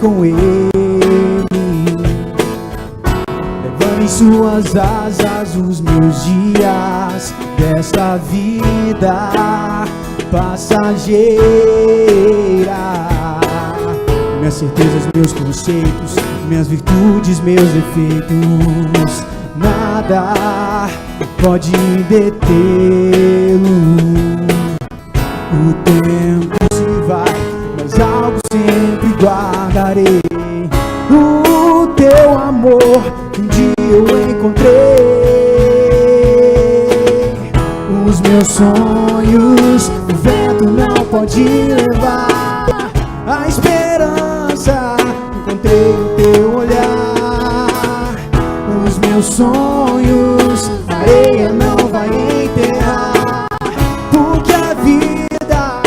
com Ele, levando em suas asas os meus dias desta vida passageira. Minhas certezas, meus conceitos, minhas virtudes, meus defeitos, nada pode detê-lo. O tempo se vai, mas algo sempre guardarei. O teu amor que um dia eu encontrei. Os meus sonhos o vento não pode levar. A esperança encontrei no teu olhar. Os meus sonhos a areia não vai enterrar, porque a vida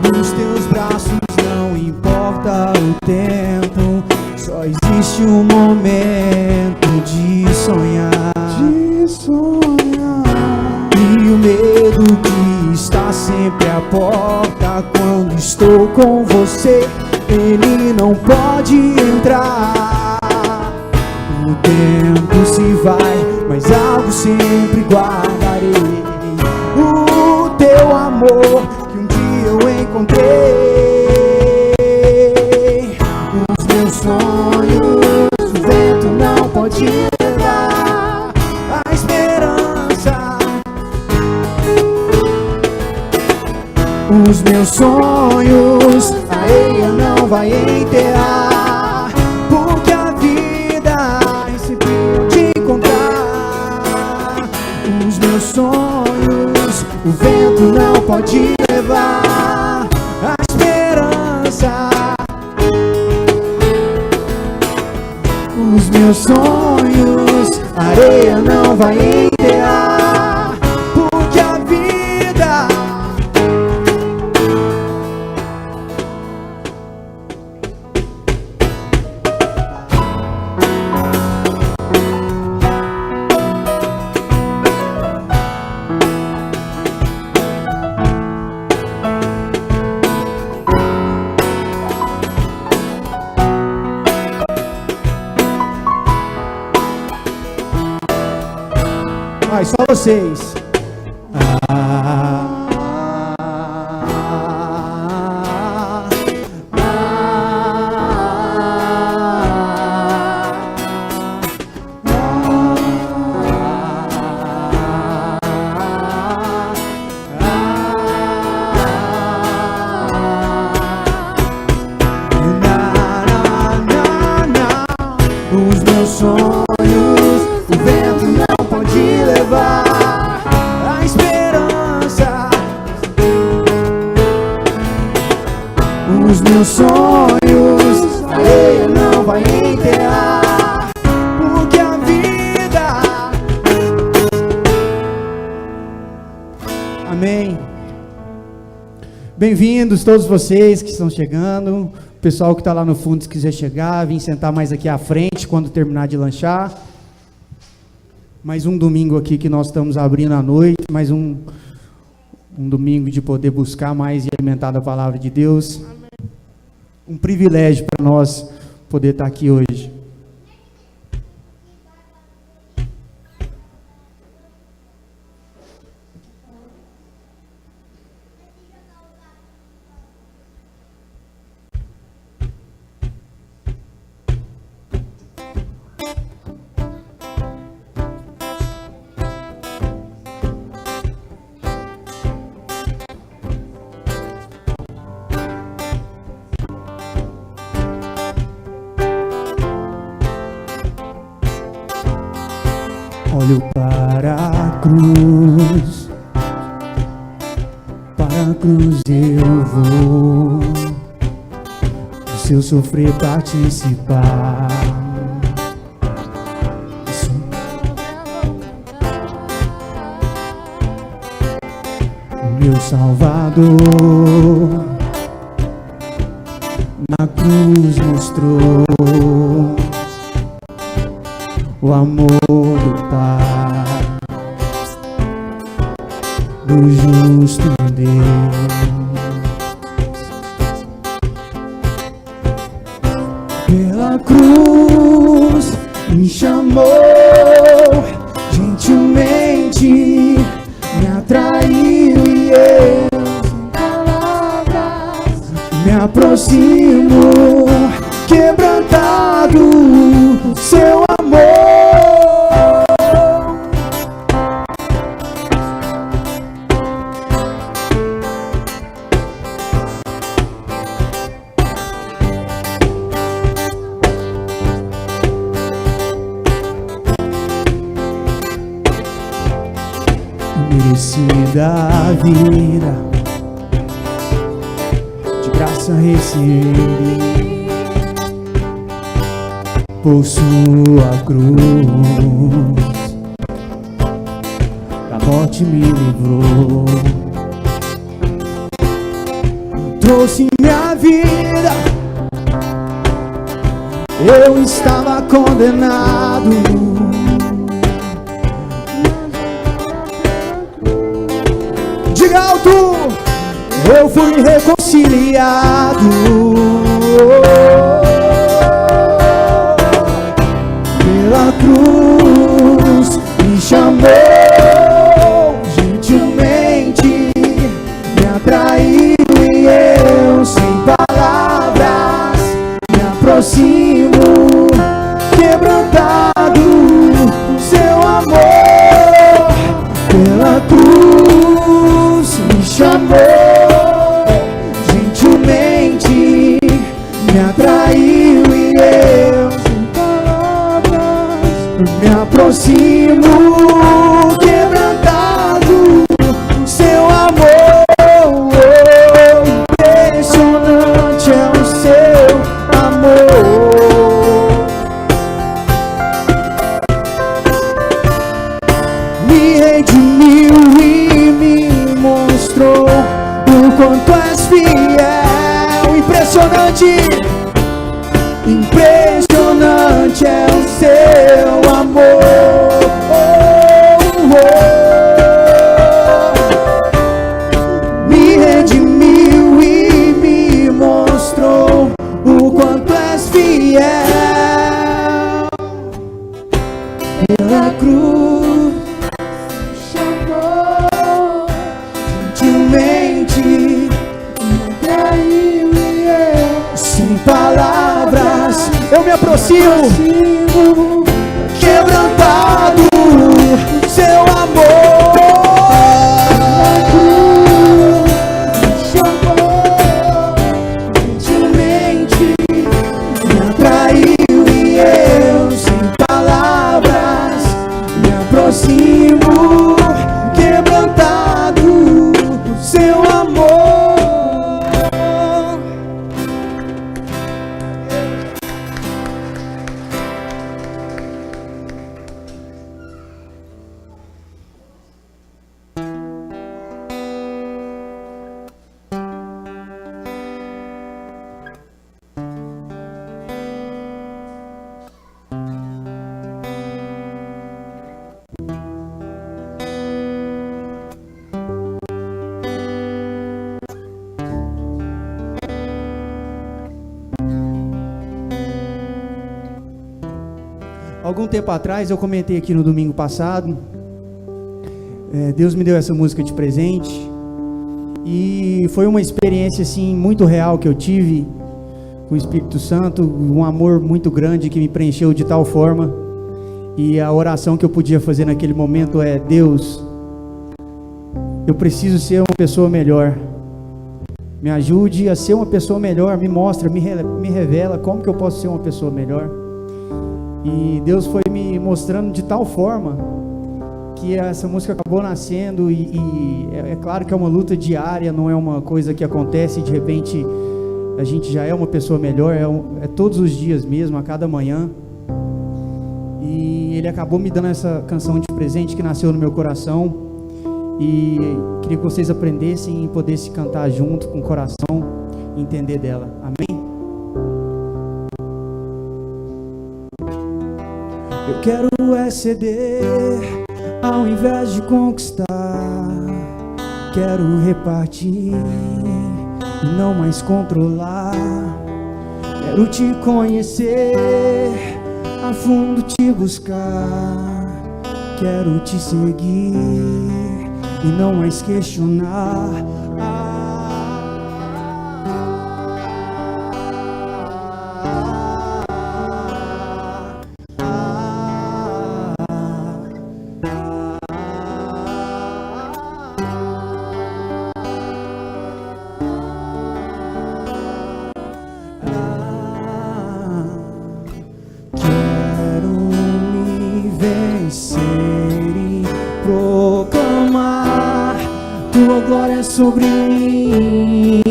nos teus braços, não importa o tempo, só existe um momento de sonhar. E o medo que está sempre à porta, quando estou com você, ele não pode entrar. O tempo se vai, mas algo sempre guardarei. O teu amor que um dia eu encontrei. Os meus sonhos o vento não pode levar. A esperança, os meus sonhos a areia não vai enterrar, porque a vida é sempre te encontrar. Os meus sonhos o vento não pode levar. A esperança, os meus sonhos a areia não vai enterrar, porque a vida só vocês. Os meus sonhos o vento não pode levar. A esperança, os meus sonhos a areia não vai enterrar, porque a vida. Amém. Bem-vindos todos vocês que estão chegando. O pessoal que está lá no fundo, se quiser chegar, vem sentar mais aqui à frente quando terminar de lanchar. Mais um domingo aqui que nós estamos abrindo à noite, mais um domingo de poder buscar mais e alimentar da palavra de Deus. Amém. Um privilégio para nós poder estar aqui hoje. Olho para a cruz eu vou, do seu sofrer participar. O meu Salvador na cruz mostrou o amor do Pai, do justo Deus. Pela cruz me chamou, gentilmente me atraiu e eu, sem palavras, me aproximo, quebrantado, seu amor. Merecida a vida, de graça recebi, por sua cruz, da morte me livrou, trouxe minha vida, eu estava condenado. Diga alto, eu fui reconciliado. Pela cruz me chamou, gentilmente me atraiu e eu, sem palavras, me aproximo, quebrantado, seu amor. Pela cruz me chamou, gentilmente me atraiu e eu, sem palavras, me aproximo, quebrantado, seu amor. Impressionante é o seu amor. Me redimiu e me mostrou o quanto és fiel. Impressionante, impressionante é o seu amor. Me redimiu e me mostrou o quanto és fiel. Pela cruz chamou, gentilmente me atraiu e eu, sem palavras, eu me aproximo, quebrantado, seu amor. Gentilmente me atraiu e eu, sem palavras, me aproximo, quebrantado, seu amor. Algum tempo atrás, eu comentei aqui no domingo passado, Deus me deu essa música de presente, e foi uma experiência assim, muito real que eu tive com o Espírito Santo, um amor muito grande que me preencheu de tal forma, e a oração que eu podia fazer naquele momento é: Deus, eu preciso ser uma pessoa melhor, me ajude a ser uma pessoa melhor, me mostra, me revela como que eu posso ser uma pessoa melhor. E Deus foi me mostrando de tal forma que essa música acabou nascendo, e é claro que é uma luta diária, não é uma coisa que acontece e de repente a gente já é uma pessoa melhor, é todos os dias mesmo, a cada manhã. E Ele acabou me dando essa canção de presente que nasceu no meu coração, e queria que vocês aprendessem e pudessem cantar junto com o coração e entender dela. Amém? Eu quero ceder ao invés de conquistar, Quero repartir e não mais controlar. Quero te conhecer, a fundo te buscar. Quero te seguir e não mais questionar. Sobre mim,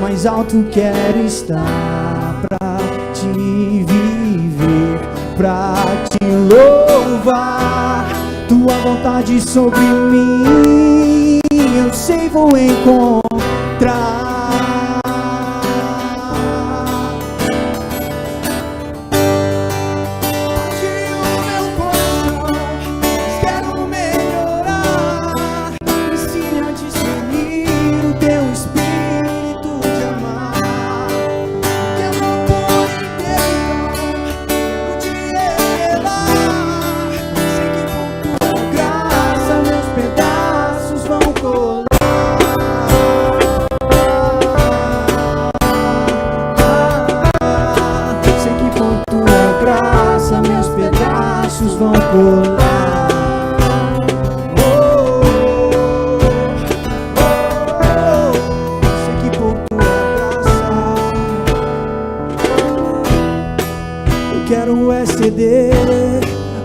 mais alto quero estar, pra te viver, pra te louvar. Tua vontade sobre mim, eu sei vou encontrar.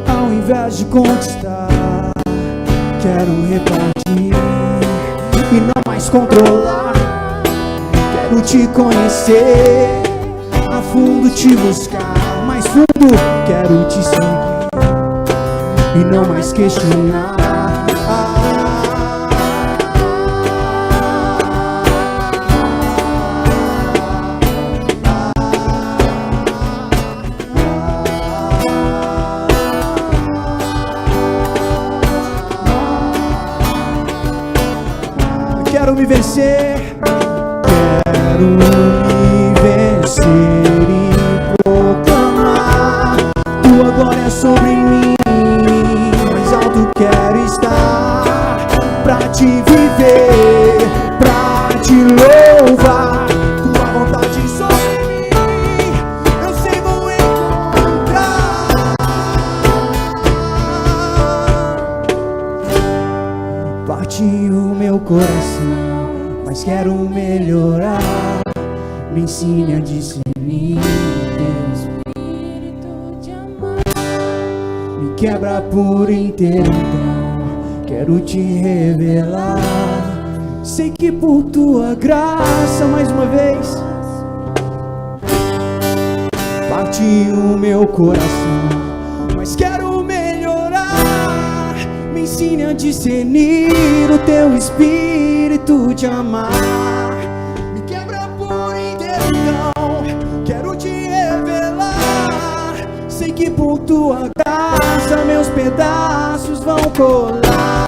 Ao invés de conquistar, quero repartir e não mais controlar. Quero te conhecer, a fundo te buscar. Mais fundo, quero te seguir e não mais questionar. Quero me vencer, quero me vencer e proclamar tua glória sobre mim. Mais alto quero estar, pra te viver, pra te louvar. Tua vontade sobre mim, eu sei vou encontrar. Partiu o meu coração, mas quero melhorar. Me ensine a discernir teu espírito de amar. Me quebra por inteiro, então quero te revelar. Sei que por tua graça, mais uma vez, partiu o meu coração, mas quero melhorar. Me ensine a discernir o teu espírito de amar. Me quebra por inteiro, então quero te revelar. Sei que por tua graça meus pedaços vão colar.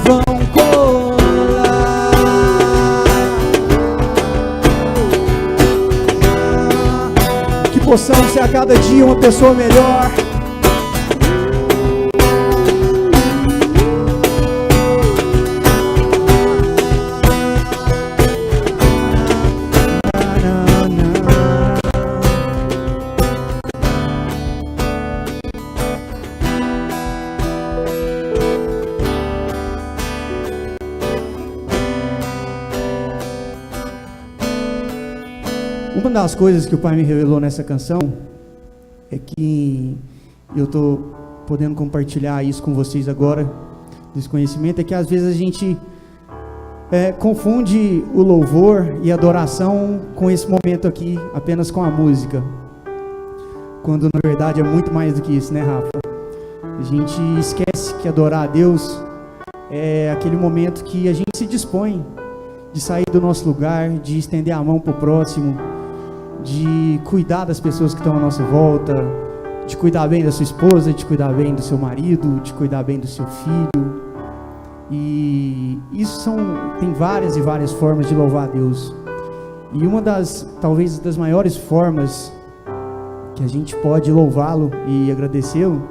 Vão colar. Que possamos ser a cada dia uma pessoa melhor. Uma das coisas que o Pai me revelou nessa canção é que eu estou podendo compartilhar isso com vocês agora, desse conhecimento, é que às vezes a gente confunde o louvor e a adoração com esse momento aqui, apenas com a música, quando na verdade é muito mais do que isso, né, Rafa? A gente esquece que adorar a Deus é aquele momento que a gente se dispõe de sair do nosso lugar, de estender a mão para o próximo, de cuidar das pessoas que estão à nossa volta, de cuidar bem da sua esposa, de cuidar bem do seu marido, de cuidar bem do seu filho. E isso tem várias e várias formas de louvar a Deus. E uma talvez das maiores formas que a gente pode louvá-lo e agradecê-lo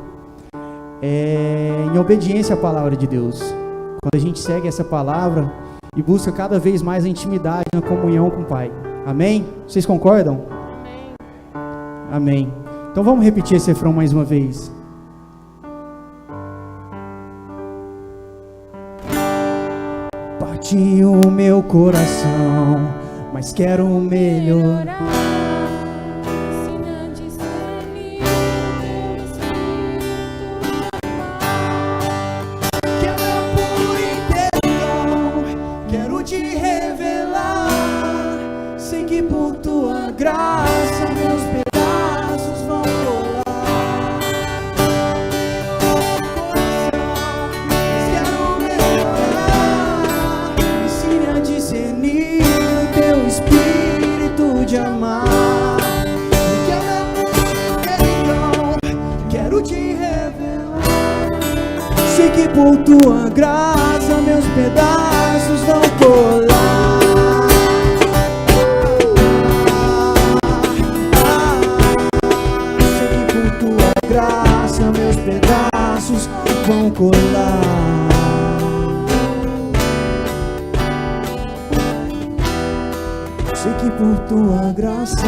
é em obediência à palavra de Deus. Quando a gente segue essa palavra e busca cada vez mais a intimidade na comunhão com o Pai. Amém? Vocês concordam? Amém. Amém. Então vamos repetir esse refrão mais uma vez. Partiu o meu coração, mas quero melhorar. Por tua graça meus pedaços vão colar. Sei que por tua graça meus pedaços vão colar. Sei que por tua graça.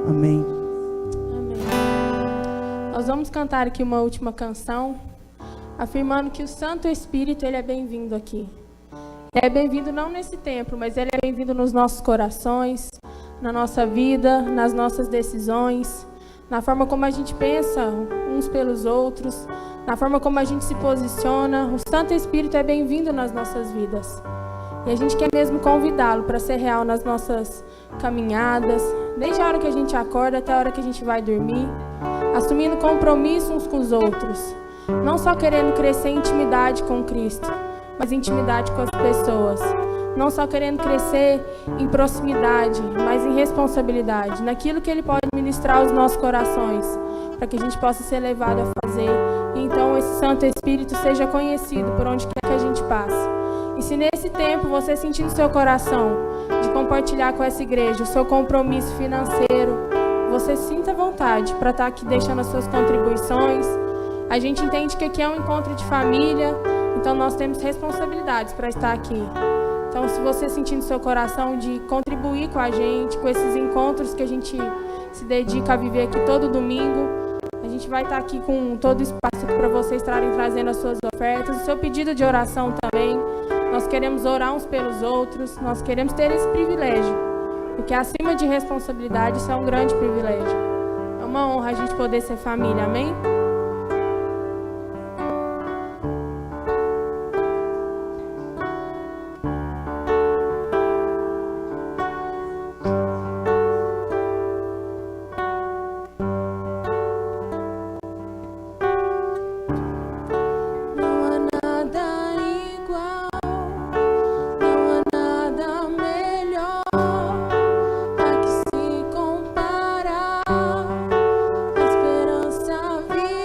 Amém. Nós vamos cantar aqui uma última canção, afirmando que o Santo Espírito, ele é bem-vindo aqui. Ele é bem-vindo não nesse templo, mas ele é bem-vindo nos nossos corações, na nossa vida, nas nossas decisões, na forma como a gente pensa uns pelos outros, na forma como a gente se posiciona. O Santo Espírito é bem-vindo nas nossas vidas. E a gente quer mesmo convidá-lo para ser real nas nossas caminhadas, desde a hora que a gente acorda até a hora que a gente vai dormir, assumindo compromisso uns com os outros, não só querendo crescer em intimidade com Cristo, mas intimidade com as pessoas, não só querendo crescer em proximidade, mas em responsabilidade, naquilo que Ele pode ministrar aos nossos corações, para que a gente possa ser levado a fazer, e então esse Santo Espírito seja conhecido por onde quer que a gente passe. E se nesse tempo você sentir no seu coração de compartilhar com essa igreja o seu compromisso financeiro, você sinta vontade para estar aqui deixando as suas contribuições. A gente entende que aqui é um encontro de família, então nós temos responsabilidades para estar aqui. Então, se você sentir no seu coração de contribuir com a gente, com esses encontros que a gente se dedica a viver aqui todo domingo, a gente vai estar aqui com todo o espaço para vocês estarem trazendo as suas ofertas, o seu pedido de oração também. Nós queremos orar uns pelos outros, nós queremos ter esse privilégio, porque acima de responsabilidade, isso é um grande privilégio. É uma honra a gente poder ser família, amém? A esperança vive.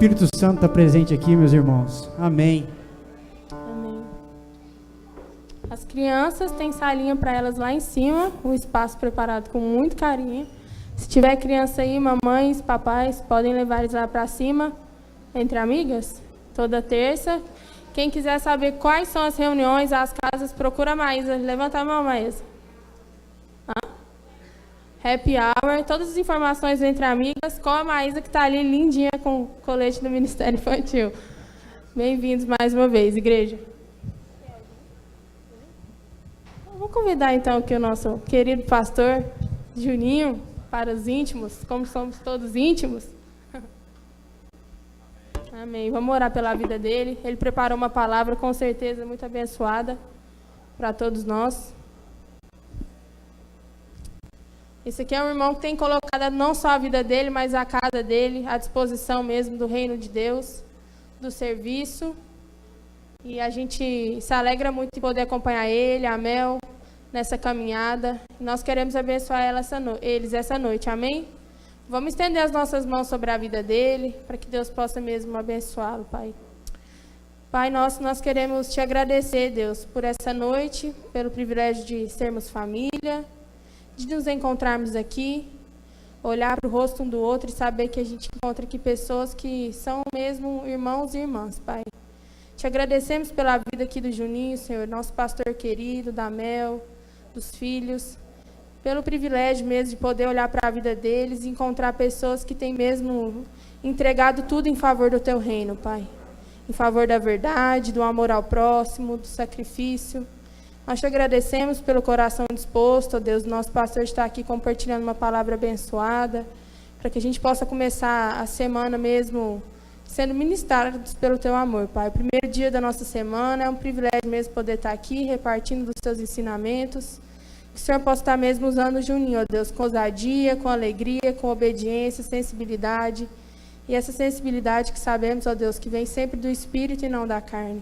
Espírito Santo está presente aqui, meus irmãos. Amém. Amém. As crianças têm salinha para elas lá em cima, um espaço preparado com muito carinho. Se tiver criança aí, mamães, papais, podem levar eles lá para cima, entre amigas, toda terça. Quem quiser saber quais são as reuniões, as casas, procura a Maísa. Levanta a mão, Maísa. Happy Hour, todas as informações entre amigas, com a Maísa, que está ali lindinha com o colete do Ministério Infantil. Bem-vindos mais uma vez, igreja. Vou convidar então aqui o nosso querido pastor Juninho para os íntimos, como somos todos íntimos. Amém. Vamos orar pela vida dele. Ele preparou uma palavra com certeza muito abençoada para todos nós. Esse aqui é um irmão que tem colocado não só a vida dele, mas a casa dele à disposição mesmo do reino de Deus, do serviço. E a gente se alegra muito de poder acompanhar ele, a Mel, nessa caminhada. Nós queremos abençoar eles essa noite, amém? Vamos estender as nossas mãos sobre a vida dele, para que Deus possa mesmo abençoá-lo, Pai. Pai nosso, nós queremos te agradecer, Deus, por essa noite, pelo privilégio de sermos família, de nos encontrarmos aqui, olhar para o rosto um do outro e saber que a gente encontra aqui pessoas que são mesmo irmãos e irmãs, Pai. Te agradecemos pela vida aqui do Juninho, Senhor, nosso pastor querido, da Mel, dos filhos, pelo privilégio mesmo de poder olhar para a vida deles e encontrar pessoas que têm mesmo entregado tudo em favor do Teu reino, Pai. Em favor da verdade, do amor ao próximo, do sacrifício. Nós te agradecemos pelo coração disposto, ó Deus, nosso pastor está aqui compartilhando uma palavra abençoada, para que a gente possa começar a semana mesmo sendo ministrados pelo Teu amor, Pai. O primeiro dia da nossa semana é um privilégio mesmo poder estar aqui, repartindo dos Teus ensinamentos. Que o Senhor possa estar mesmo usando o Juninho, ó Deus, com ousadia, com alegria, com obediência, sensibilidade. E essa sensibilidade que sabemos, ó Deus, que vem sempre do Espírito e não da carne.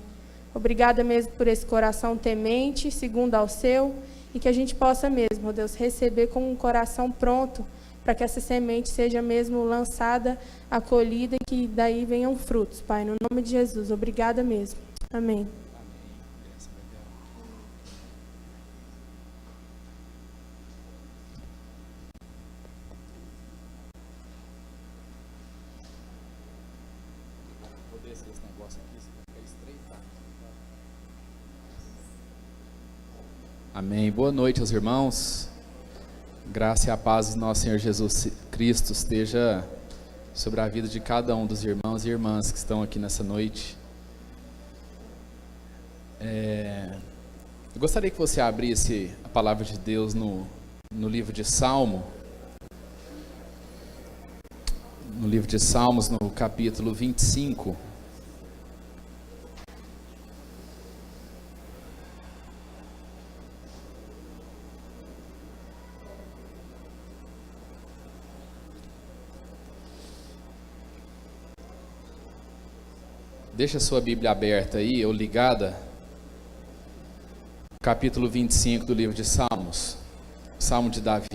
Obrigada mesmo por esse coração temente, segundo ao seu, e que a gente possa mesmo, ó Deus, receber com um coração pronto, para que essa semente seja mesmo lançada, acolhida e que daí venham frutos, Pai, no nome de Jesus. Obrigada mesmo. Amém. Amém. Boa noite aos irmãos. Graça e a paz do nosso Senhor Jesus Cristo esteja sobre a vida de cada um dos irmãos e irmãs que estão aqui nessa noite. Eu gostaria que você abrisse a palavra de Deus no livro de Salmo. No livro de Salmos, no capítulo 25. Deixa a sua Bíblia aberta aí, ou ligada. Capítulo 25 do livro de Salmos. Salmo de Davi.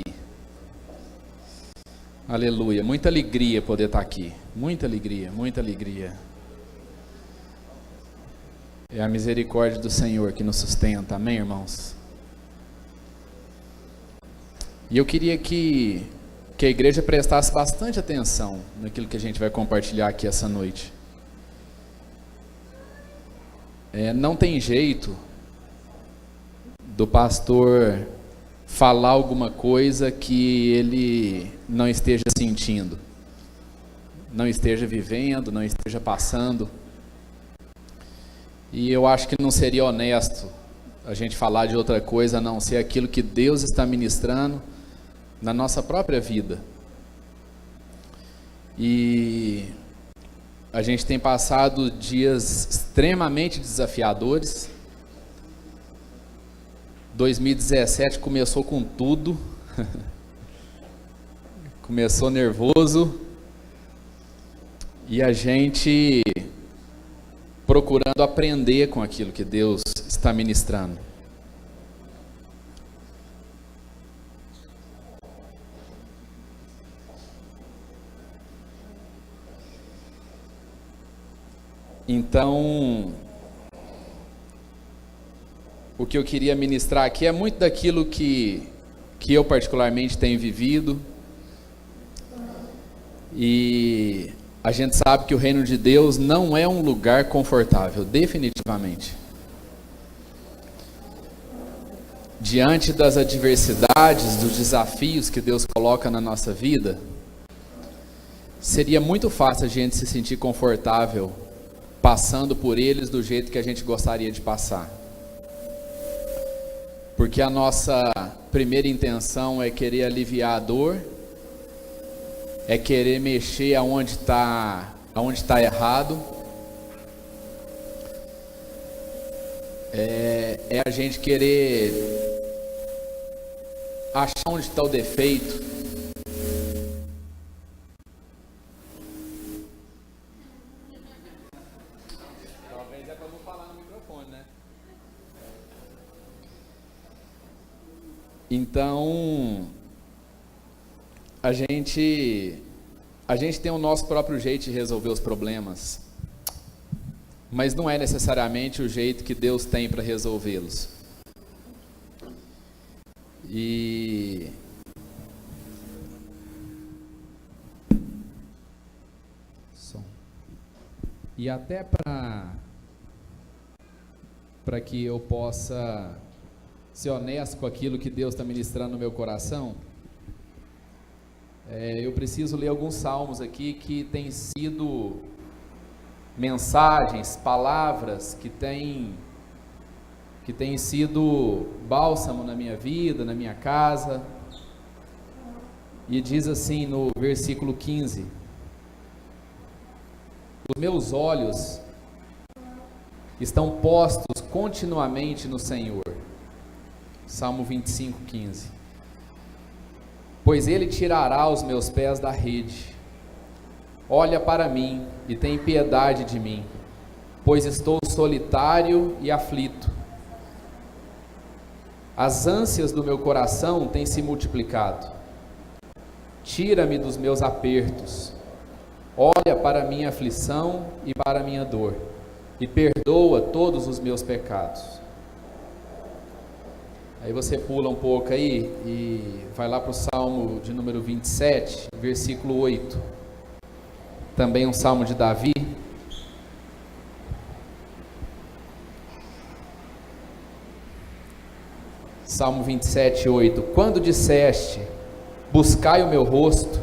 Aleluia. Muita alegria poder estar aqui. Muita alegria, muita alegria. É a misericórdia do Senhor que nos sustenta. Amém, irmãos? E eu queria que a igreja prestasse bastante atenção naquilo que a gente vai compartilhar aqui essa noite. Não tem jeito do pastor falar alguma coisa que ele não esteja sentindo, não esteja vivendo, não esteja passando. E eu acho que não seria honesto a gente falar de outra coisa a não ser aquilo que Deus está ministrando na nossa própria vida. E a gente tem passado dias extremamente desafiadores. 2017 começou com tudo. Começou nervoso. E a gente procurando aprender com aquilo que Deus está ministrando. Então, o que eu queria ministrar aqui é muito daquilo que eu particularmente tenho vivido. E a gente sabe que o reino de Deus não é um lugar confortável, definitivamente. Diante das adversidades, dos desafios que Deus coloca na nossa vida, seria muito fácil a gente se sentir confortável passando por eles do jeito que a gente gostaria de passar. Porque a nossa primeira intenção é querer aliviar a dor, é querer mexer aonde está errado, é a gente querer achar onde está o defeito. Talvez é para não falar no microfone, né? Então, a gente tem o nosso próprio jeito de resolver os problemas, mas não é necessariamente o jeito que Deus tem para resolvê-los. E até para que eu possa ser honesto com aquilo que Deus está ministrando no meu coração, eu preciso ler alguns salmos aqui que têm sido mensagens, palavras que têm sido bálsamo na minha vida, na minha casa. E diz assim no versículo 15: os meus olhos estão postos continuamente no Senhor. Salmo 25, 15. Pois Ele tirará os meus pés da rede. Olha para mim e tem piedade de mim, pois estou solitário e aflito. As ânsias do meu coração têm se multiplicado. Tira-me dos meus apertos. Olha para a minha aflição e para a minha dor, e perdoa todos os meus pecados. Aí você pula um pouco aí e vai lá para o Salmo de número 27, versículo 8. Também um Salmo de Davi. Salmo 27, 8. Quando disseste, buscai o meu rosto,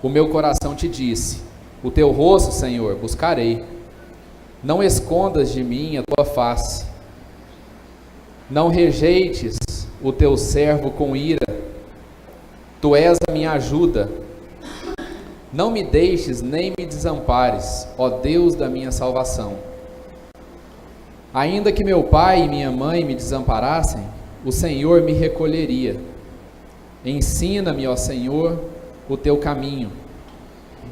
o meu coração te disse, o teu rosto, Senhor, buscarei. Não escondas de mim a tua face. Não rejeites o teu servo com ira. Tu és a minha ajuda. Não me deixes nem me desampares, ó Deus da minha salvação. Ainda que meu pai e minha mãe me desamparassem, o Senhor me recolheria. Ensina-me, ó Senhor, o teu caminho.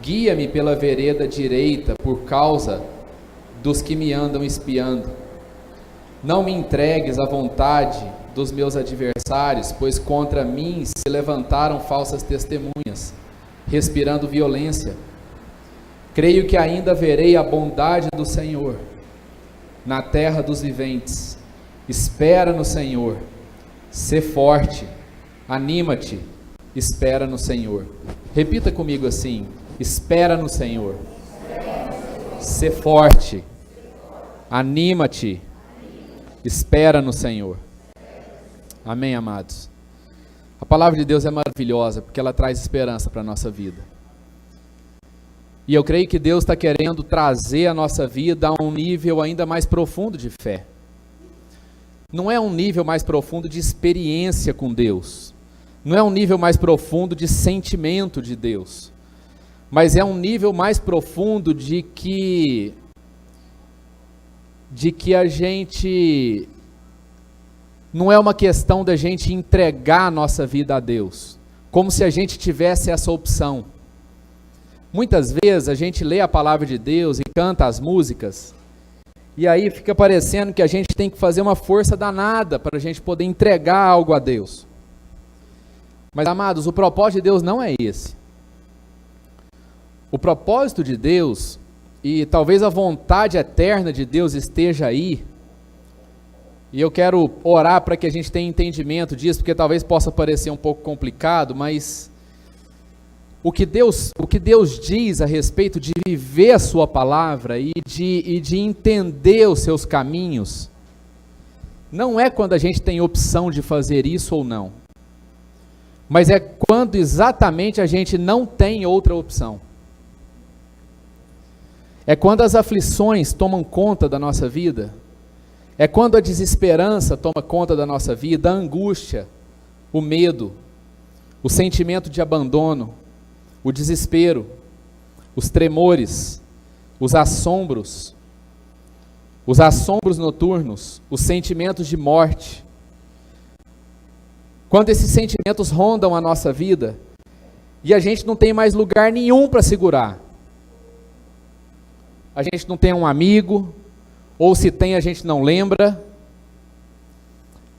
Guia-me pela vereda direita por causa dos que me andam espiando. Não me entregues à vontade dos meus adversários, pois contra mim se levantaram falsas testemunhas, respirando violência. Creio que ainda verei a bondade do Senhor na terra dos viventes. Espera no Senhor, sê forte, anima-te, espera no Senhor. Repita comigo assim: espera no Senhor, sê forte, anima-te, espera no Senhor. Amém, amados? A palavra de Deus é maravilhosa, porque ela traz esperança para a nossa vida. E eu creio que Deus está querendo trazer a nossa vida a um nível ainda mais profundo de fé. Não é um nível mais profundo de experiência com Deus. Não é um nível mais profundo de sentimento de Deus. Mas é um nível mais profundo de que a gente... Não é uma questão da gente entregar a nossa vida a Deus, como se a gente tivesse essa opção. Muitas vezes a gente lê a palavra de Deus e canta as músicas, e aí fica parecendo que a gente tem que fazer uma força danada para a gente poder entregar algo a Deus. Mas, amados, o propósito de Deus não é esse. O propósito de Deus e talvez a vontade eterna de Deus esteja aí, e eu quero orar para que a gente tenha entendimento disso, porque talvez possa parecer um pouco complicado, mas o que Deus diz a respeito de viver a sua palavra e de entender os seus caminhos, não é quando a gente tem opção de fazer isso ou não, mas é quando exatamente a gente não tem outra opção. É quando as aflições tomam conta da nossa vida, é quando a desesperança toma conta da nossa vida, a angústia, o medo, o sentimento de abandono, o desespero, os tremores, os assombros noturnos, os sentimentos de morte. Quando esses sentimentos rondam a nossa vida e a gente não tem mais lugar nenhum para segurar. A gente não tem um amigo, ou se tem a gente não lembra.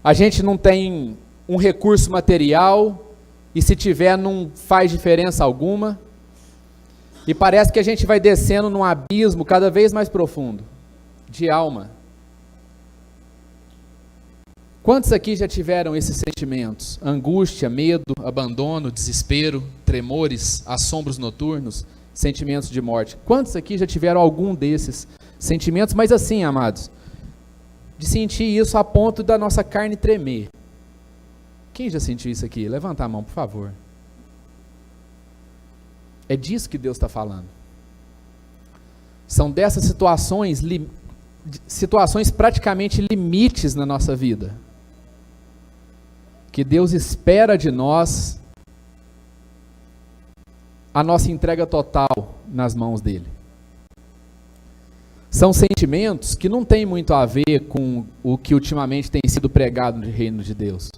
A gente não tem um recurso material, e se tiver não faz diferença alguma. E parece que a gente vai descendo num abismo cada vez mais profundo, de alma. Quantos aqui já tiveram esses sentimentos? Angústia, medo, abandono, desespero, tremores, assombros noturnos, sentimentos de morte. Quantos aqui já tiveram algum desses sentimentos? Mas assim, amados, de sentir isso a ponto da nossa carne tremer. Quem já sentiu isso aqui? Levanta a mão, por favor. É disso que Deus está falando. São dessas situações praticamente limites na nossa vida, que Deus espera de nós a nossa entrega total nas mãos dele. São sentimentos que não têm muito a ver com o que ultimamente tem sido pregado no reino de Deus.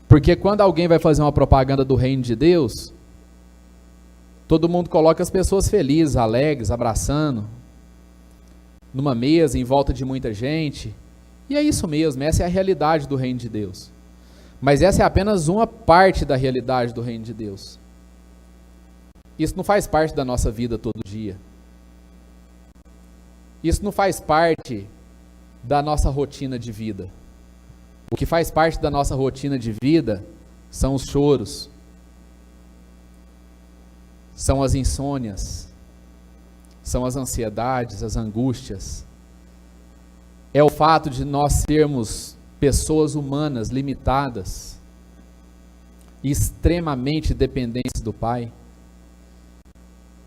Porque quando alguém vai fazer uma propaganda do reino de Deus, todo mundo coloca as pessoas felizes, alegres, abraçando, numa mesa, em volta de muita gente. E é isso mesmo, essa é a realidade do reino de Deus. Mas essa é apenas uma parte da realidade do reino de Deus. Isso não faz parte da nossa vida todo dia. Isso não faz parte da nossa rotina de vida. O que faz parte da nossa rotina de vida são os choros, são as insônias, são as ansiedades, as angústias. É o fato de nós sermos pessoas humanas limitadas e extremamente dependentes do Pai.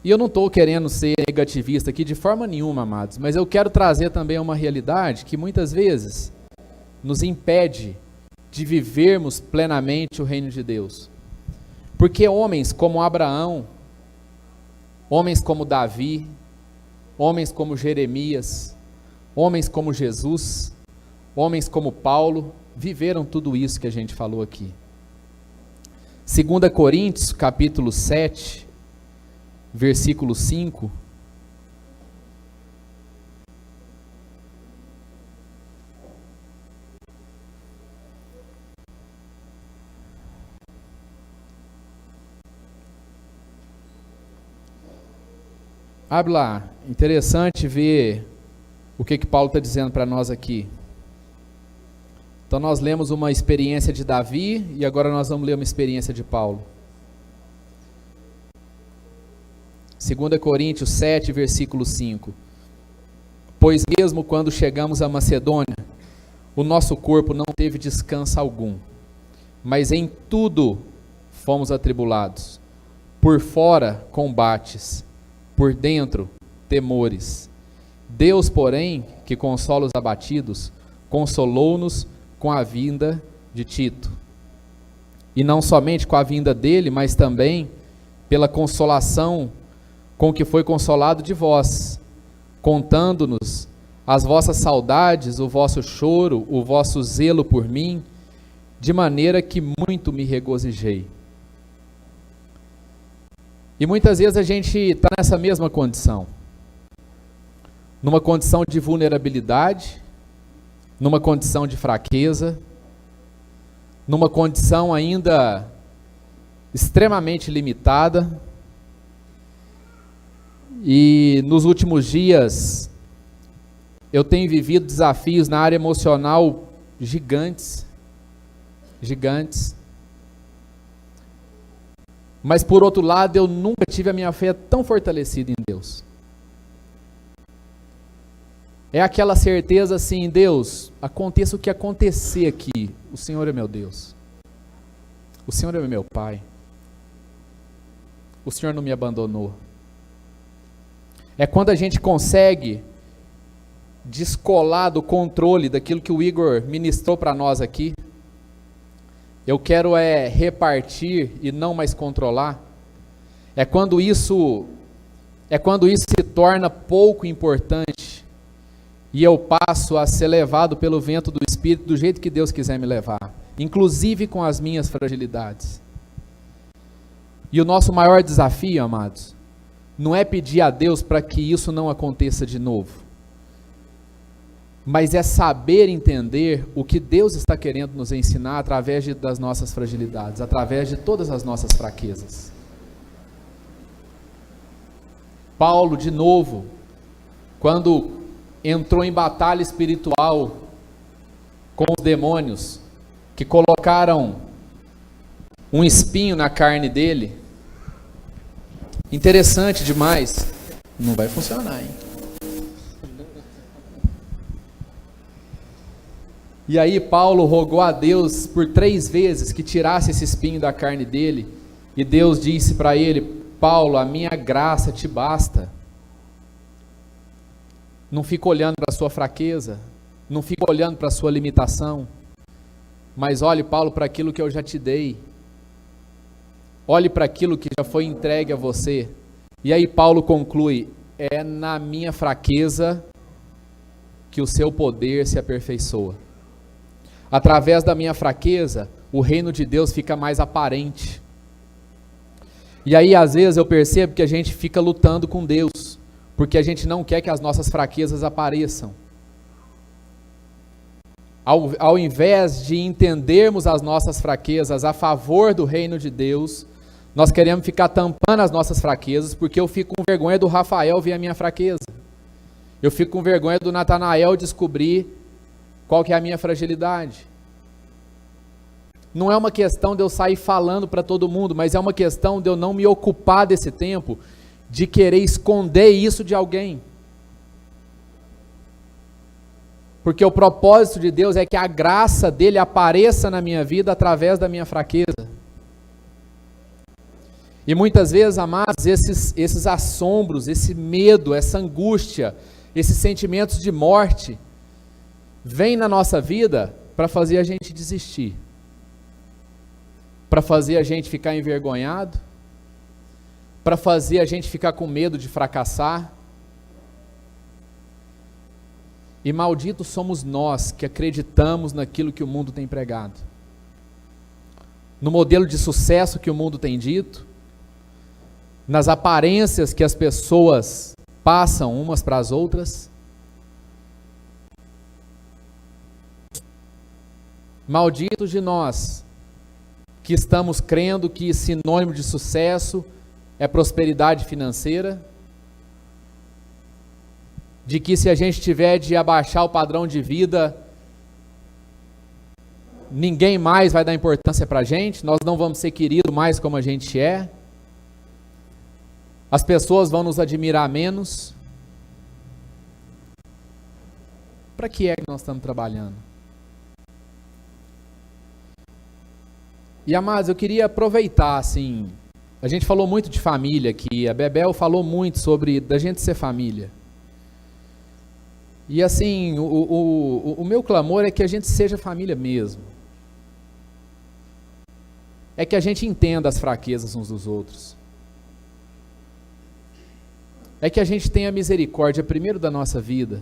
E eu não estou querendo ser negativista aqui de forma nenhuma, amados, mas eu quero trazer também uma realidade que muitas vezes nos impede de vivermos plenamente o reino de Deus. Porque homens como Abraão, homens como Davi, homens como Jeremias, homens como Jesus, homens como Paulo, viveram tudo isso que a gente falou aqui. 2 Coríntios, capítulo 7, versículo 5. Abre lá, interessante ver o que Paulo está dizendo para nós aqui. Então nós lemos uma experiência de Davi e agora nós vamos ler uma experiência de Paulo. 2 Coríntios 7, versículo 5. Pois mesmo quando chegamos a Macedônia, o nosso corpo não teve descanso algum, mas em tudo fomos atribulados. Por fora, combates, por dentro, temores. Deus, porém, que consola os abatidos, consolou-nos com a vinda de Tito. E não somente com a vinda dele, mas também pela consolação com que foi consolado de vós, contando-nos as vossas saudades, o vosso choro, o vosso zelo por mim, de maneira que muito me regozijei. E muitas vezes a gente está nessa mesma condição, numa condição de vulnerabilidade, numa condição de fraqueza, numa condição ainda extremamente limitada, E nos últimos dias, eu tenho vivido desafios na área emocional gigantes. Gigantes. Mas por outro lado, eu nunca tive a minha fé tão fortalecida em Deus. É aquela certeza assim, Deus, aconteça o que acontecer aqui, o Senhor é meu Deus. O Senhor é meu Pai. O Senhor não me abandonou. É quando a gente consegue descolar do controle daquilo que o Igor ministrou para nós aqui. Eu quero repartir e não mais controlar. É quando isso se torna pouco importante e eu passo a ser levado pelo vento do Espírito do jeito que Deus quiser me levar, inclusive com as minhas fragilidades. E o nosso maior desafio, amados, não é pedir a Deus para que isso não aconteça de novo, mas é saber entender o que Deus está querendo nos ensinar através das nossas fragilidades, através de todas as nossas fraquezas. Paulo, de novo, quando entrou em batalha espiritual com os demônios, que colocaram um espinho na carne dele, interessante demais, não vai funcionar, hein? E aí Paulo rogou a Deus por 3 vezes que tirasse esse espinho da carne dele, e Deus disse para ele: Paulo, a minha graça te basta. Não fica olhando para a sua fraqueza, não fica olhando para a sua limitação, mas olhe, Paulo, para aquilo que eu já te dei. Olhe para aquilo que já foi entregue a você. E aí Paulo conclui: é na minha fraqueza que o seu poder se aperfeiçoa. Através da minha fraqueza, o reino de Deus fica mais aparente. E aí às vezes eu percebo que a gente fica lutando com Deus, porque a gente não quer que as nossas fraquezas apareçam. Ao invés de entendermos as nossas fraquezas a favor do reino de Deus, nós queremos ficar tampando as nossas fraquezas, porque eu fico com vergonha do Rafael ver a minha fraqueza. Eu fico com vergonha do Natanael descobrir qual que é a minha fragilidade. Não é uma questão de eu sair falando para todo mundo, mas é uma questão de eu não me ocupar desse tempo de querer esconder isso de alguém. Porque o propósito de Deus é que a graça dele apareça na minha vida através da minha fraqueza. E muitas vezes, amados, esses assombros, esse medo, essa angústia, esses sentimentos de morte, vêm na nossa vida para fazer a gente desistir, para fazer a gente ficar envergonhado, para fazer a gente ficar com medo de fracassar. E malditos somos nós que acreditamos naquilo que o mundo tem pregado, no modelo de sucesso que o mundo tem dito, nas aparências que as pessoas passam umas para as outras. Malditos de nós que estamos crendo que sinônimo de sucesso é prosperidade financeira, de que se a gente tiver de abaixar o padrão de vida, ninguém mais vai dar importância para a gente, nós não vamos ser queridos mais como a gente é, as pessoas vão nos admirar menos. Para que é que nós estamos trabalhando? E amados, eu queria aproveitar, assim, a gente falou muito de família aqui, a Bebel falou muito sobre da gente ser família. E assim, o meu clamor é que a gente seja família mesmo. É que a gente entenda as fraquezas uns dos outros. É que a gente tenha misericórdia primeiro da nossa vida.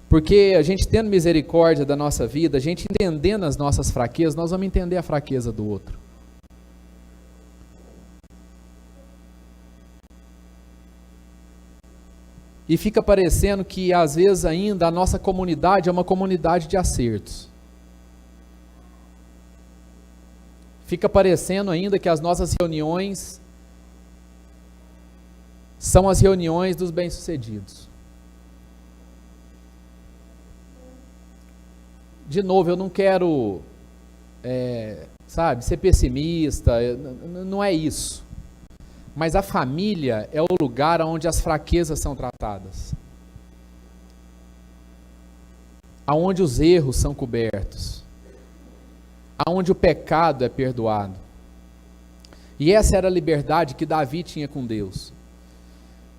Porque a gente tendo misericórdia da nossa vida, a gente entendendo as nossas fraquezas, nós vamos entender a fraqueza do outro. E fica parecendo que às vezes ainda a nossa comunidade é uma comunidade de acertos. Fica parecendo ainda que as nossas reuniões são as reuniões dos bem-sucedidos. De novo, eu não quero, ser pessimista, não é isso. Mas a família é o lugar onde as fraquezas são tratadas, aonde os erros são cobertos, aonde o pecado é perdoado. E essa era a liberdade que Davi tinha com Deus.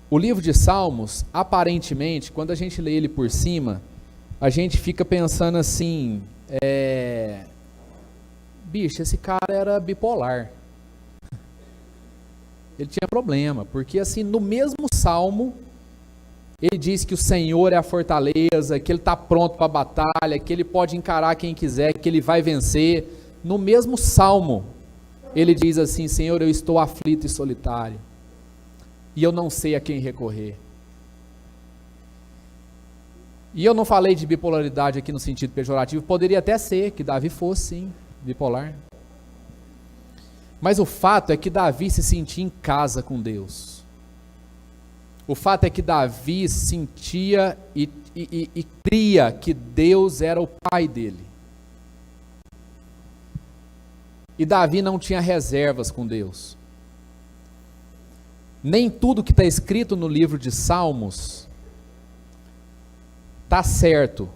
O livro de Salmos, aparentemente, quando a gente lê ele por cima, a gente fica pensando assim, bicho, esse cara era bipolar. Ele tinha problema, porque assim, no mesmo salmo, ele diz que o Senhor é a fortaleza, que ele está pronto para a batalha, que ele pode encarar quem quiser, que ele vai vencer. No mesmo salmo, ele diz assim, Senhor, eu estou aflito e solitário, e eu não sei a quem recorrer. E eu não falei de bipolaridade aqui no sentido pejorativo, poderia até ser que Davi fosse sim, bipolar. Mas o fato é que Davi se sentia em casa com Deus. O fato é que Davi sentia e cria que Deus era o pai dele. E Davi não tinha reservas com Deus. Nem tudo que está escrito no livro de Salmos está certo.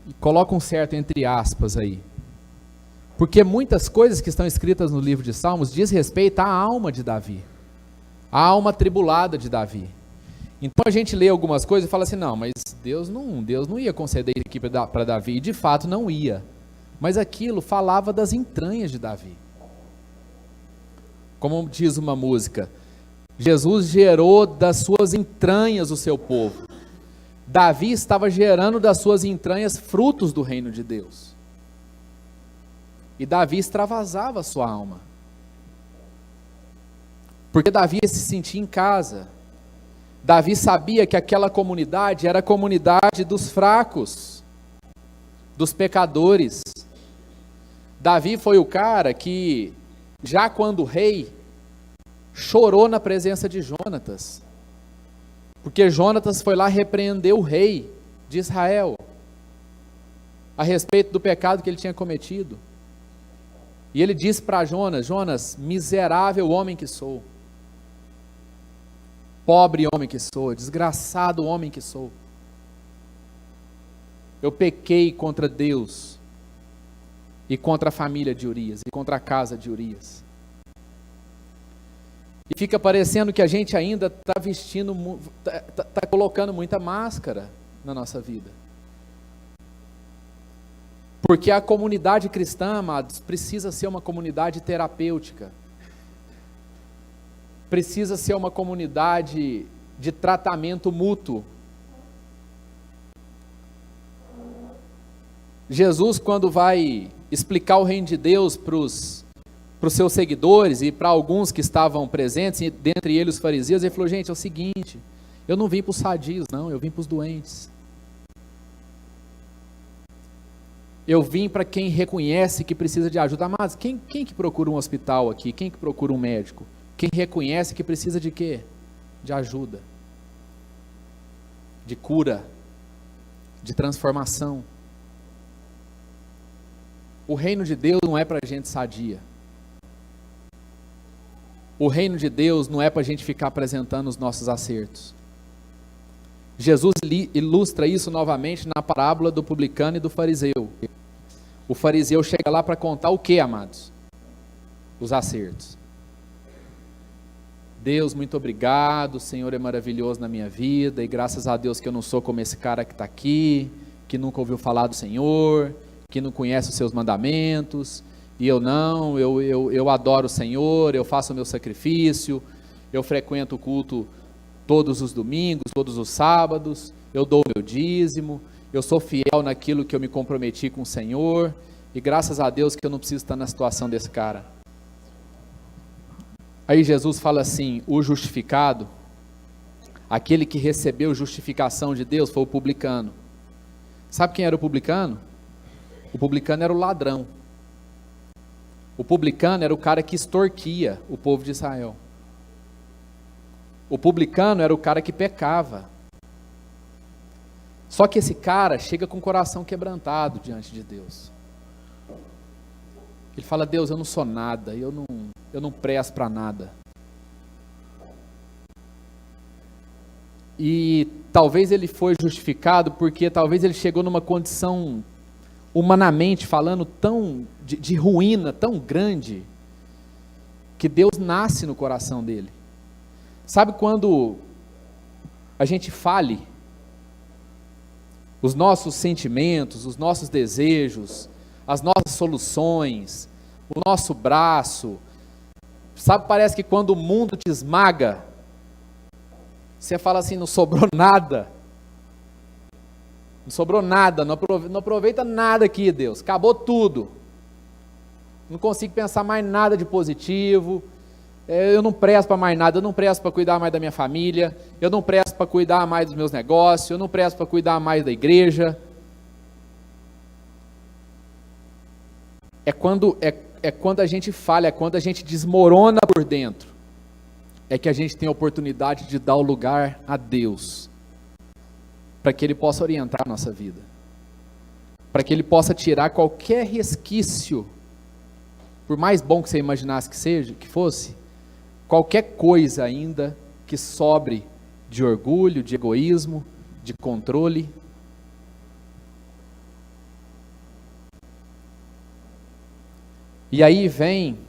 E coloca um certo entre aspas aí. Porque muitas coisas que estão escritas no livro de Salmos diz respeito à alma de Davi, a alma atribulada de Davi. Então a gente lê algumas coisas e fala assim, não, mas Deus não ia conceder isso aqui para Davi, e de fato não ia. Mas aquilo falava das entranhas de Davi. Como diz uma música, Jesus gerou das suas entranhas o seu povo. Davi estava gerando das suas entranhas frutos do reino de Deus. E Davi extravasava a sua alma. Porque Davi se sentia em casa. Davi sabia que aquela comunidade era a comunidade dos fracos, dos pecadores. Davi foi o cara que, já quando rei, chorou na presença de Jonatas. Porque Jonatas foi lá repreender o rei de Israel a respeito do pecado que ele tinha cometido. E ele disse para Jonas, Jonas, miserável homem que sou, pobre homem que sou, desgraçado homem que sou, eu pequei contra Deus, e contra a família de Urias, e contra a casa de Urias. E fica parecendo que a gente ainda está vestindo, está colocando muita máscara na nossa vida. Porque a comunidade cristã, amados, precisa ser uma comunidade terapêutica. Precisa ser uma comunidade de tratamento mútuo. Jesus, quando vai explicar o reino de Deus para os seus seguidores e para alguns que estavam presentes, e dentre eles os fariseus, ele falou, gente, é o seguinte, eu não vim para os sadios, não, eu vim para os doentes. Eu vim para quem reconhece que precisa de ajuda. Mas quem que procura um hospital aqui? Quem que procura um médico? Quem reconhece que precisa de quê? De ajuda, de cura, de transformação. O reino de Deus não é para gente sadia. O reino de Deus não é para a gente ficar apresentando os nossos acertos. Jesus ilustra isso novamente na parábola do publicano e do fariseu. O fariseu chega lá para contar o que, amados? Os acertos. Deus, muito obrigado, o Senhor é maravilhoso na minha vida, e graças a Deus que eu não sou como esse cara que está aqui, que nunca ouviu falar do Senhor, que não conhece os seus mandamentos, e eu adoro o Senhor, eu faço o meu sacrifício, eu frequento o culto todos os domingos, todos os sábados, eu dou o meu dízimo, eu sou fiel naquilo que eu me comprometi com o Senhor, e graças a Deus que eu não preciso estar na situação desse cara. Aí Jesus fala assim, o justificado, aquele que recebeu justificação de Deus foi o publicano. Sabe quem era o publicano? O publicano era o ladrão. O publicano era o cara que extorquia o povo de Israel. O publicano era o cara que pecava. Só que esse cara chega com o coração quebrantado diante de Deus. Ele fala: Deus, eu não sou nada, eu não presto para nada. E talvez ele foi justificado porque talvez ele chegou numa condição, humanamente falando, de ruína tão grande, que Deus nasce no coração dele. Sabe quando a gente fale, os nossos sentimentos, os nossos desejos, as nossas soluções, o nosso braço, sabe, parece que quando o mundo te esmaga, você fala assim: não sobrou nada, não sobrou nada, não aproveita nada aqui, Deus, acabou tudo, não consigo pensar mais nada de positivo, eu não presto para mais nada, eu não presto para cuidar mais da minha família, eu não presto para cuidar mais dos meus negócios, eu não presto para cuidar mais da igreja. É quando a gente falha, é quando a gente desmorona por dentro, é que a gente tem a oportunidade de dar o lugar a Deus, para que Ele possa orientar a nossa vida, para que Ele possa tirar qualquer resquício, por mais bom que você imaginasse que fosse, qualquer coisa ainda que sobre de orgulho, de egoísmo, de controle. E aí vem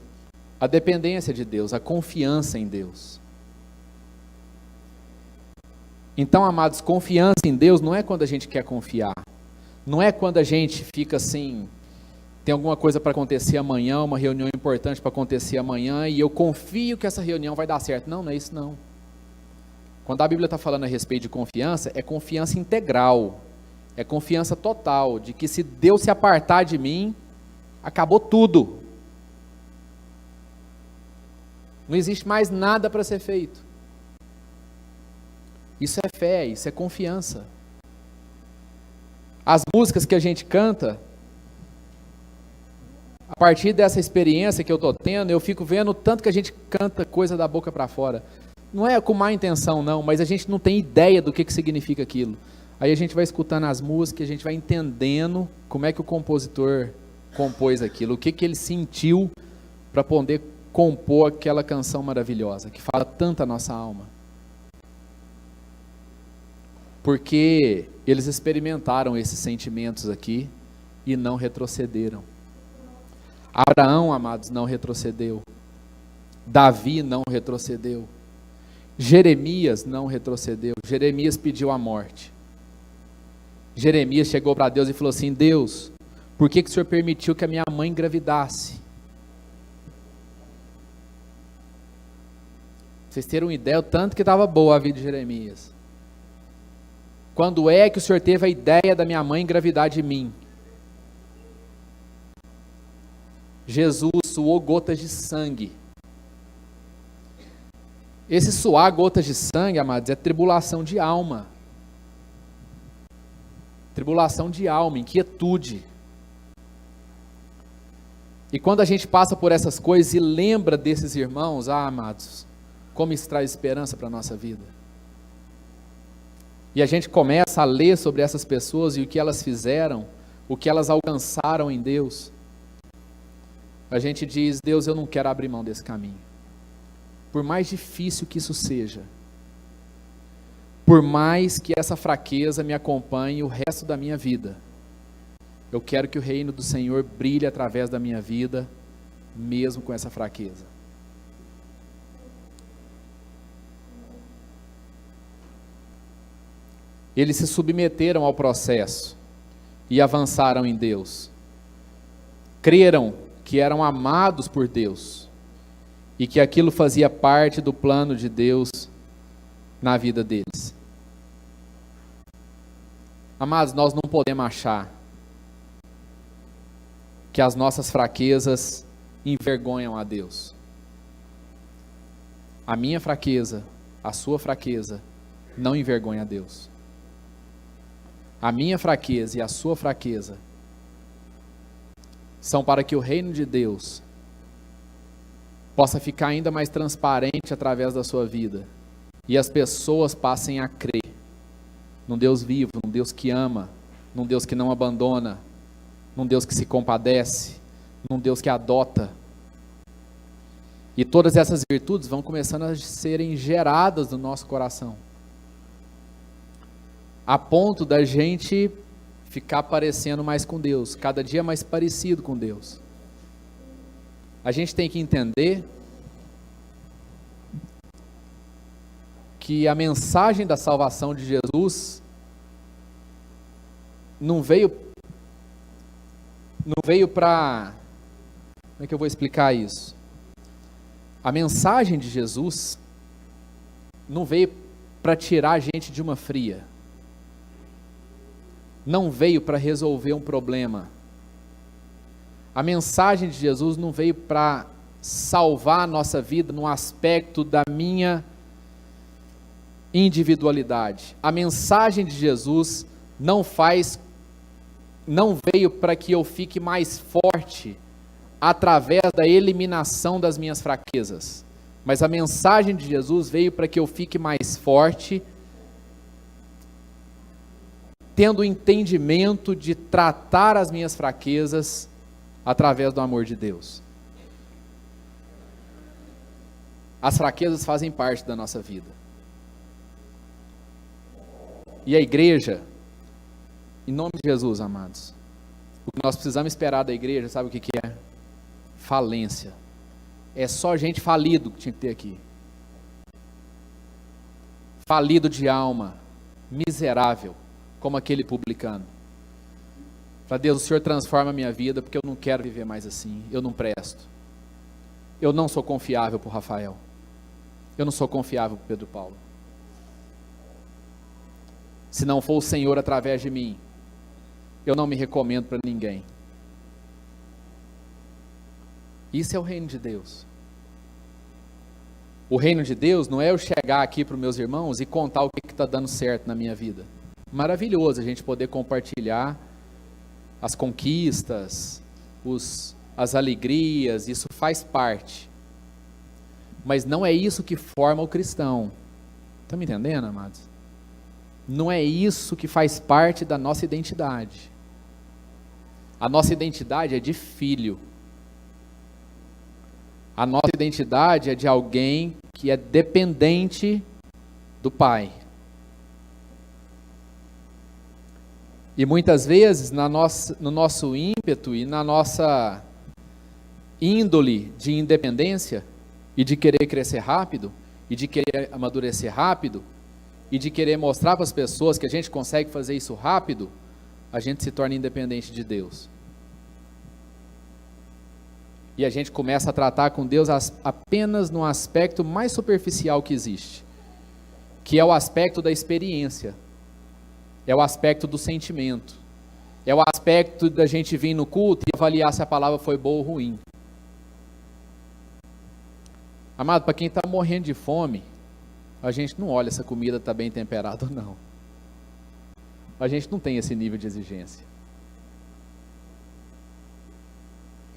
a dependência de Deus, a confiança em Deus. Então, amados, confiança em Deus não é quando a gente quer confiar, não é quando a gente fica assim, tem alguma coisa para acontecer amanhã, uma reunião importante para acontecer amanhã, e eu confio que essa reunião vai dar certo. Não, não é isso não. Quando a Bíblia está falando a respeito de confiança, é confiança integral, é confiança total, de que se Deus se apartar de mim, acabou tudo. Não existe mais nada para ser feito. Isso é fé, isso é confiança. As músicas que a gente canta, a partir dessa experiência que eu estou tendo, eu fico vendo o tanto que a gente canta coisa da boca para fora. Não é com má intenção não, mas a gente não tem ideia do que significa aquilo. Aí a gente vai escutando as músicas, a gente vai entendendo como é que o compositor compôs aquilo, o que ele sentiu para poder compor aquela canção maravilhosa, que fala tanto a nossa alma. Porque eles experimentaram esses sentimentos aqui e não retrocederam. Abraão, amados, não retrocedeu. Davi não retrocedeu. Jeremias não retrocedeu. Jeremias pediu a morte. Jeremias chegou para Deus e falou assim: Deus, por que o Senhor permitiu que a minha mãe engravidasse? Vocês terem uma ideia, o tanto que estava boa a vida de Jeremias. Quando é que o Senhor teve a ideia da minha mãe engravidar de mim? Jesus suou gotas de sangue. Esse suar gotas de sangue, amados, é tribulação de alma. Tribulação de alma, inquietude. E quando a gente passa por essas coisas e lembra desses irmãos, amados, como isso traz esperança para a nossa vida. E a gente começa a ler sobre essas pessoas e o que elas fizeram, o que elas alcançaram em Deus. A gente diz: Deus, eu não quero abrir mão desse caminho. Por mais difícil que isso seja, por mais que essa fraqueza me acompanhe o resto da minha vida, eu quero que o reino do Senhor brilhe através da minha vida, mesmo com essa fraqueza. Eles se submeteram ao processo e avançaram em Deus. Creram que eram amados por Deus e que aquilo fazia parte do plano de Deus na vida deles. Amados, nós não podemos achar que as nossas fraquezas envergonham a Deus. A minha fraqueza, a sua fraqueza, não envergonha a Deus. A minha fraqueza e a sua fraqueza são para que o reino de Deus possa ficar ainda mais transparente através da sua vida e as pessoas passem a crer num Deus vivo, num Deus que ama, num Deus que não abandona, num Deus que se compadece, num Deus que adota. E todas essas virtudes vão começando a serem geradas no nosso coração, a ponto da gente ficar parecendo mais com Deus, cada dia mais parecido com Deus. A gente tem que entender que a mensagem da salvação de Jesus não veio para... Como é que eu vou explicar isso? A mensagem de Jesus não veio para tirar a gente de uma fria. Não veio para resolver um problema. A mensagem de Jesus não veio para salvar a nossa vida no aspecto da minha individualidade. A mensagem de Jesus não veio para que eu fique mais forte através da eliminação das minhas fraquezas. Mas a mensagem de Jesus veio para que eu fique mais forte, tendo o entendimento de tratar as minhas fraquezas através do amor de Deus. As fraquezas fazem parte da nossa vida. E a igreja, em nome de Jesus, amados, o que nós precisamos esperar da igreja, sabe o que é? Falência. É só gente falido que tinha que ter aqui. Falido de alma, miserável, como aquele publicano. Fala, Deus, o Senhor transforma a minha vida, porque eu não quero viver mais assim, eu não presto. Eu não sou confiável para o Rafael. Eu não sou confiável para o Pedro Paulo. Se não for o Senhor através de mim, eu não me recomendo para ninguém. Isso é o reino de Deus. O reino de Deus não é eu chegar aqui para os meus irmãos e contar o que está dando certo na minha vida. Maravilhoso a gente poder compartilhar as conquistas, as alegrias, isso faz parte. Mas não é isso que forma o cristão. Estão me entendendo, amados? Não é isso que faz parte da nossa identidade. A nossa identidade é de filho. A nossa identidade é de alguém que é dependente do Pai. E muitas vezes, no nosso ímpeto e na nossa índole de independência, e de querer crescer rápido, e de querer amadurecer rápido, e de querer mostrar para as pessoas que a gente consegue fazer isso rápido, a gente se torna independente de Deus. E a gente começa a tratar com Deus apenas no aspecto mais superficial que existe, que é o aspecto da experiência, é o aspecto do sentimento, é o aspecto da gente vir no culto e avaliar se a palavra foi boa ou ruim. Amado, para quem está morrendo de fome, a gente não olha se a comida está bem temperada ou não. A gente não tem esse nível de exigência.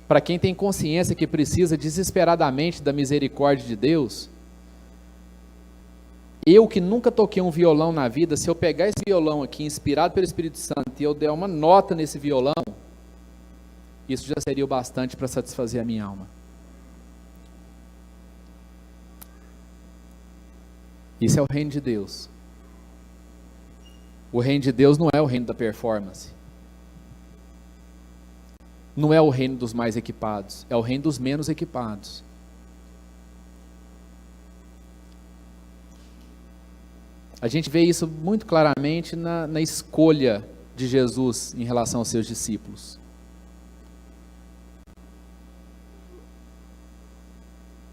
Para quem tem consciência que precisa desesperadamente da misericórdia de Deus, eu que nunca toquei um violão na vida, se eu pegar esse violão aqui, inspirado pelo Espírito Santo, e eu der uma nota nesse violão, isso já seria o bastante para satisfazer a minha alma. Isso é o reino de Deus. O reino de Deus não é o reino da performance. Não é o reino dos mais equipados, é o reino dos menos equipados. A gente vê isso muito claramente na escolha de Jesus em relação aos seus discípulos.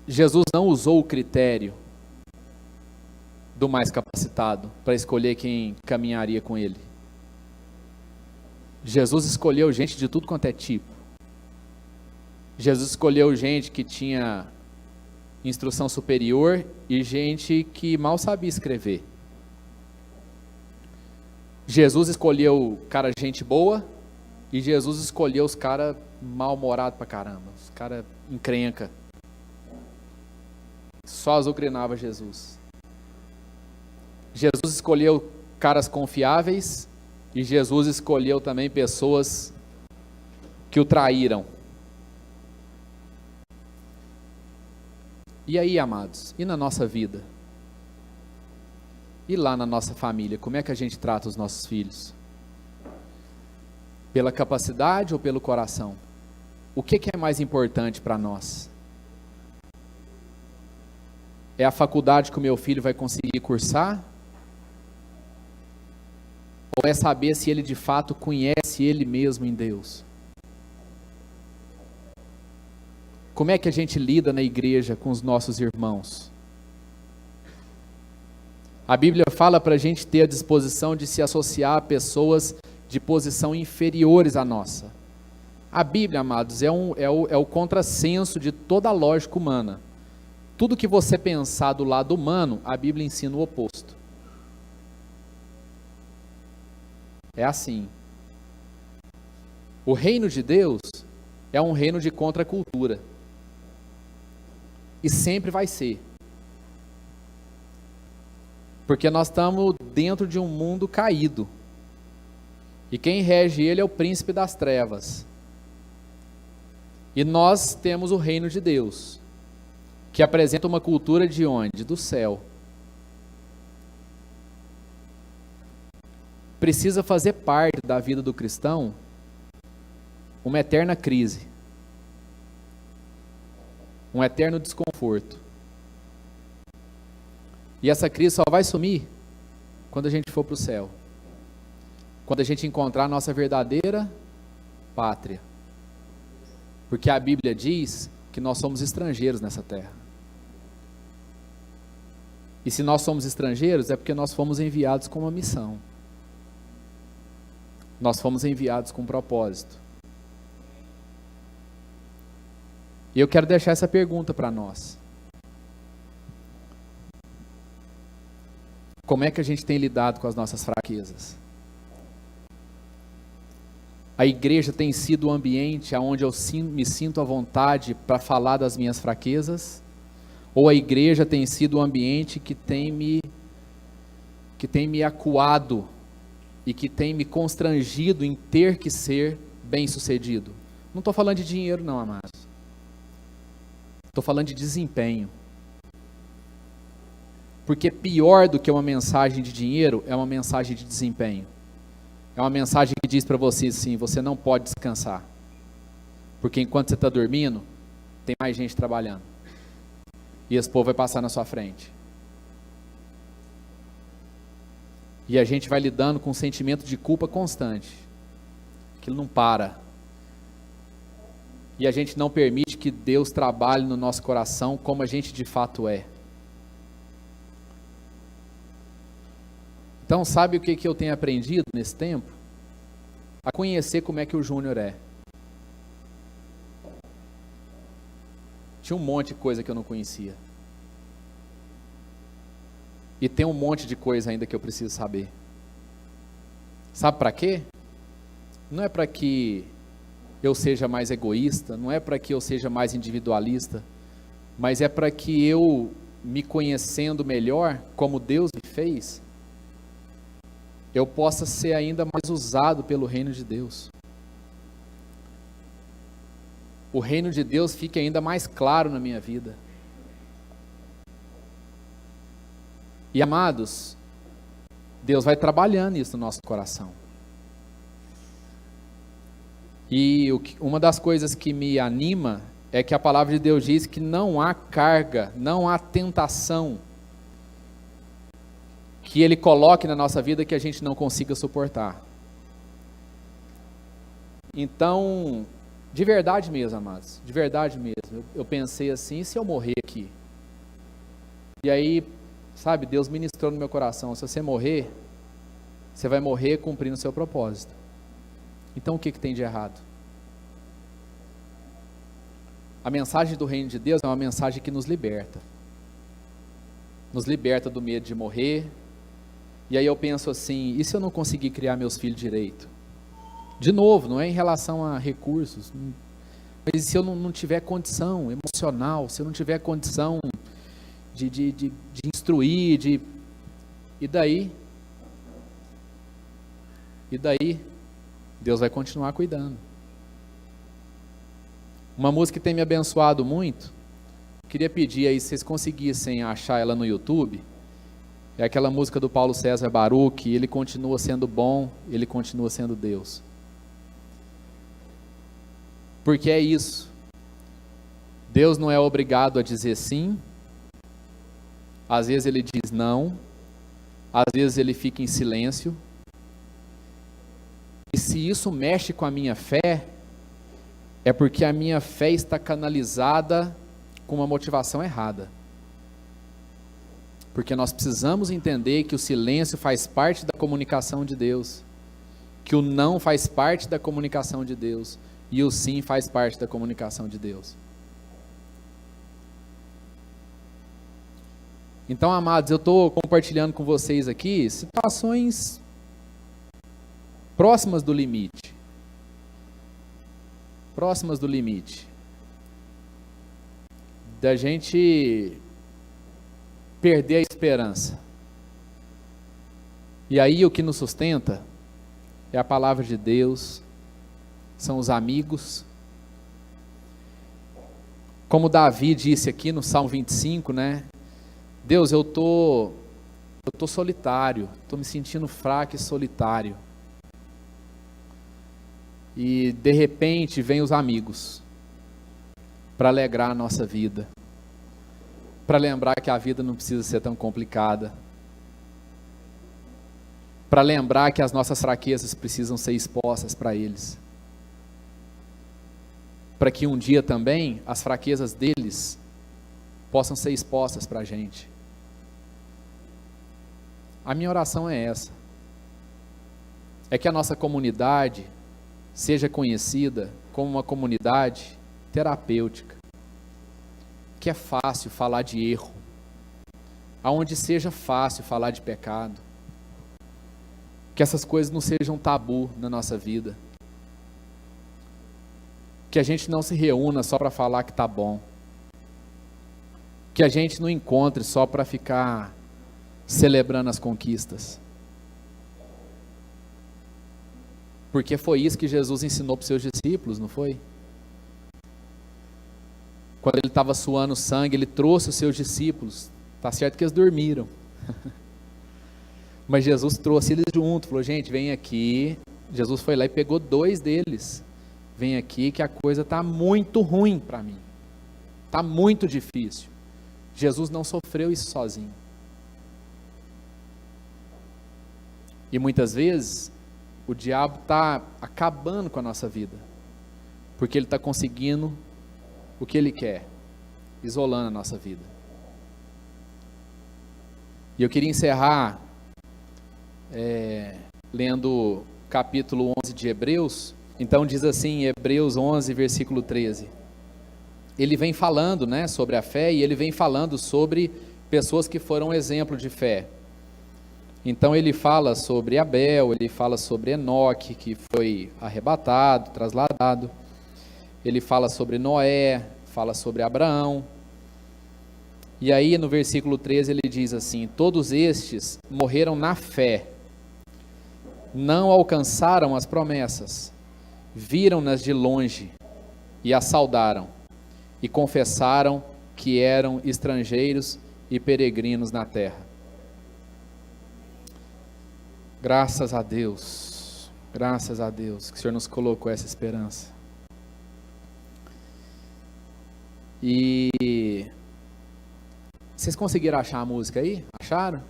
Jesus não usou o critério do mais capacitado para escolher quem caminharia com ele. Jesus escolheu gente de tudo quanto é tipo. Jesus escolheu gente que tinha instrução superior e gente que mal sabia escrever. Jesus escolheu cara gente boa e Jesus escolheu os caras mal-humorados pra caramba, os caras encrenca. Só azucrinava Jesus. Jesus escolheu caras confiáveis e Jesus escolheu também pessoas que o traíram. E aí, amados, e na nossa vida? E lá na nossa família, como é que a gente trata os nossos filhos? Pela capacidade ou pelo coração? O que é mais importante para nós? É a faculdade que o meu filho vai conseguir cursar? Ou é saber se ele de fato conhece ele mesmo em Deus? Como é que a gente lida na igreja com os nossos irmãos? A Bíblia fala para a gente ter a disposição de se associar a pessoas de posição inferiores à nossa. A Bíblia, amados, é o contrassenso de toda a lógica humana. Tudo que você pensar do lado humano, a Bíblia ensina o oposto. É assim. O reino de Deus é um reino de contracultura. E sempre vai ser. Porque nós estamos dentro de um mundo caído. E quem rege ele é o príncipe das trevas. E nós temos o reino de Deus, que apresenta uma cultura de onde? Do céu. Precisa fazer parte da vida do cristão uma eterna crise, um eterno desconforto. E essa crise só vai sumir quando a gente for para o céu, quando a gente encontrar a nossa verdadeira pátria. Porque a Bíblia diz que nós somos estrangeiros nessa terra. E se nós somos estrangeiros, é porque nós fomos enviados com uma missão. Nós fomos enviados com um propósito. E eu quero deixar essa pergunta para nós. Como é que a gente tem lidado com as nossas fraquezas? A igreja tem sido o ambiente onde eu me sinto à vontade para falar das minhas fraquezas? Ou a igreja tem sido o ambiente que tem me acuado e que tem me constrangido em ter que ser bem-sucedido? Não estou falando de dinheiro não, amados. Estou falando de desempenho. Porque pior do que uma mensagem de dinheiro é uma mensagem de desempenho. É uma mensagem que diz para você assim: você não pode descansar. Porque enquanto você está dormindo, tem mais gente trabalhando. E esse povo vai passar na sua frente. E a gente vai lidando com um sentimento de culpa constante. Aquilo não para. E a gente não permite que Deus trabalhe no nosso coração como a gente de fato é. Então, sabe o que eu tenho aprendido nesse tempo? A conhecer como é que o Júnior é. Tinha um monte de coisa que eu não conhecia. E tem um monte de coisa ainda que eu preciso saber. Sabe para quê? Não é para que eu seja mais egoísta, não é para que eu seja mais individualista, mas é para que eu, me conhecendo melhor, como Deus me fez, eu possa ser ainda mais usado pelo reino de Deus. O reino de Deus fique ainda mais claro na minha vida. E amados, Deus vai trabalhando isso no nosso coração. E uma das coisas que me anima é que a palavra de Deus diz que não há carga, não há tentação que Ele coloque na nossa vida que a gente não consiga suportar. Então, de verdade mesmo, amados, de verdade mesmo, eu pensei assim: e se eu morrer aqui? E aí, sabe, Deus ministrou no meu coração: se você morrer, você vai morrer cumprindo o seu propósito. Então o que tem de errado? A mensagem do reino de Deus é uma mensagem que nos liberta. Nos liberta do medo de morrer. E aí eu penso assim: e se eu não conseguir criar meus filhos direito? De novo, não é em relação a recursos, mas se eu não tiver condição emocional, se eu não tiver condição de instruir, E daí? E daí? Deus vai continuar cuidando. Uma música que tem me abençoado muito, queria pedir aí, se vocês conseguissem achar ela no YouTube, é aquela música do Paulo César Baruch, ele continua sendo bom, ele continua sendo Deus. Porque é isso. Deus não é obrigado a dizer sim, às vezes ele diz não, às vezes ele fica em silêncio. E se isso mexe com a minha fé, é porque a minha fé está canalizada com uma motivação errada. Porque nós precisamos entender que o silêncio faz parte da comunicação de Deus, que o não faz parte da comunicação de Deus, e o sim faz parte da comunicação de Deus. Então, amados, eu estou compartilhando com vocês aqui situações próximas do limite. Próximas do limite. Da gente perder a esperança. E aí o que nos sustenta é a palavra de Deus, são os amigos. Como Davi disse aqui no Salmo 25, né? Deus, eu tô solitário, estou me sentindo fraco e solitário. E de repente vem os amigos para alegrar a nossa vida, para lembrar que a vida não precisa ser tão complicada, para lembrar que as nossas fraquezas precisam ser expostas para eles, para que um dia também as fraquezas deles possam ser expostas para a gente. A minha oração é essa, é que a nossa comunidade seja conhecida como uma comunidade terapêutica, que é fácil falar de erro, aonde seja fácil falar de pecado, que essas coisas não sejam tabu na nossa vida, que a gente não se reúna só para falar que está bom, que a gente não encontre só para ficar celebrando as conquistas, porque foi isso que Jesus ensinou para os seus discípulos, não foi? Quando ele estava suando sangue, ele trouxe os seus discípulos, está certo que eles dormiram, mas Jesus trouxe eles junto, falou, gente, vem aqui. Jesus foi lá e pegou 2 deles, vem aqui que a coisa está muito ruim para mim, está muito difícil. Jesus não sofreu isso sozinho. E muitas vezes o diabo está acabando com a nossa vida, porque ele está conseguindo o que ele quer, isolando a nossa vida. E eu queria encerrar lendo o capítulo 11 de Hebreus. Então diz assim, Hebreus 11, versículo 13. Ele vem falando, né, sobre a fé, e ele vem falando sobre pessoas que foram exemplo de fé. Então ele fala sobre Abel, ele fala sobre Enoque, que foi arrebatado, trasladado. Ele fala sobre Noé, fala sobre Abraão. E aí no versículo 13 ele diz assim, todos estes morreram na fé, não alcançaram as promessas, viram-nas de longe e as saudaram, e confessaram que eram estrangeiros e peregrinos na terra. Graças a Deus que o Senhor nos colocou essa esperança. E vocês conseguiram achar a música aí? Acharam?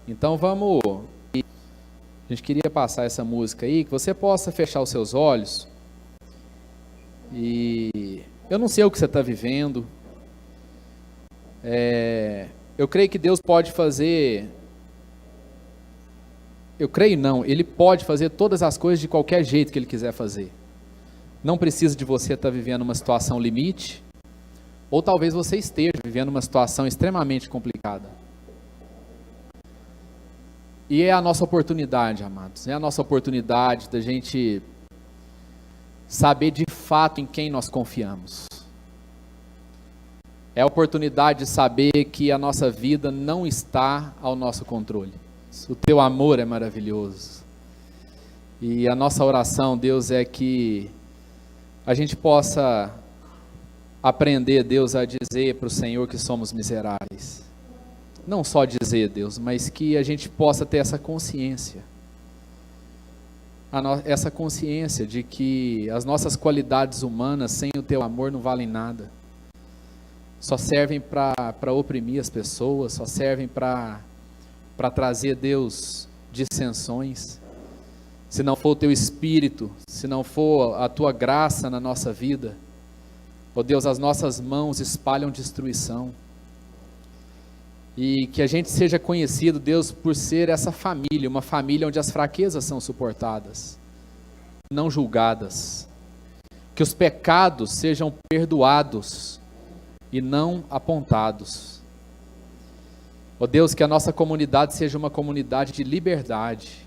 Então vamos. A gente queria passar essa música aí, que você possa fechar os seus olhos. E eu não sei o que você está vivendo. Eu creio que Deus pode fazer. Eu creio não, Ele pode fazer todas as coisas de qualquer jeito que Ele quiser fazer. Não precisa de você estar vivendo uma situação limite, ou talvez você esteja vivendo uma situação extremamente complicada. E é a nossa oportunidade, amados, é a nossa oportunidade da gente saber de fato em quem nós confiamos. É a oportunidade de saber que a nossa vida não está ao nosso controle, O teu amor é maravilhoso. E a nossa oração, Deus, é que a gente possa aprender, Deus, a dizer para o Senhor que somos miseráveis. Não só dizer, Deus, mas que a gente possa ter essa consciência. Essa consciência de que as nossas qualidades humanas sem o teu amor não valem nada. Só servem para oprimir as pessoas, só servem para trazer, Deus, dissensões. Se não for o teu Espírito, se não for a tua graça na nossa vida, ó Deus, as nossas mãos espalham destruição. E que a gente seja conhecido, Deus, por ser essa família, uma família onde as fraquezas são suportadas, não julgadas. Que os pecados sejam perdoados e não apontados. Ó Deus, que a nossa comunidade seja uma comunidade de liberdade.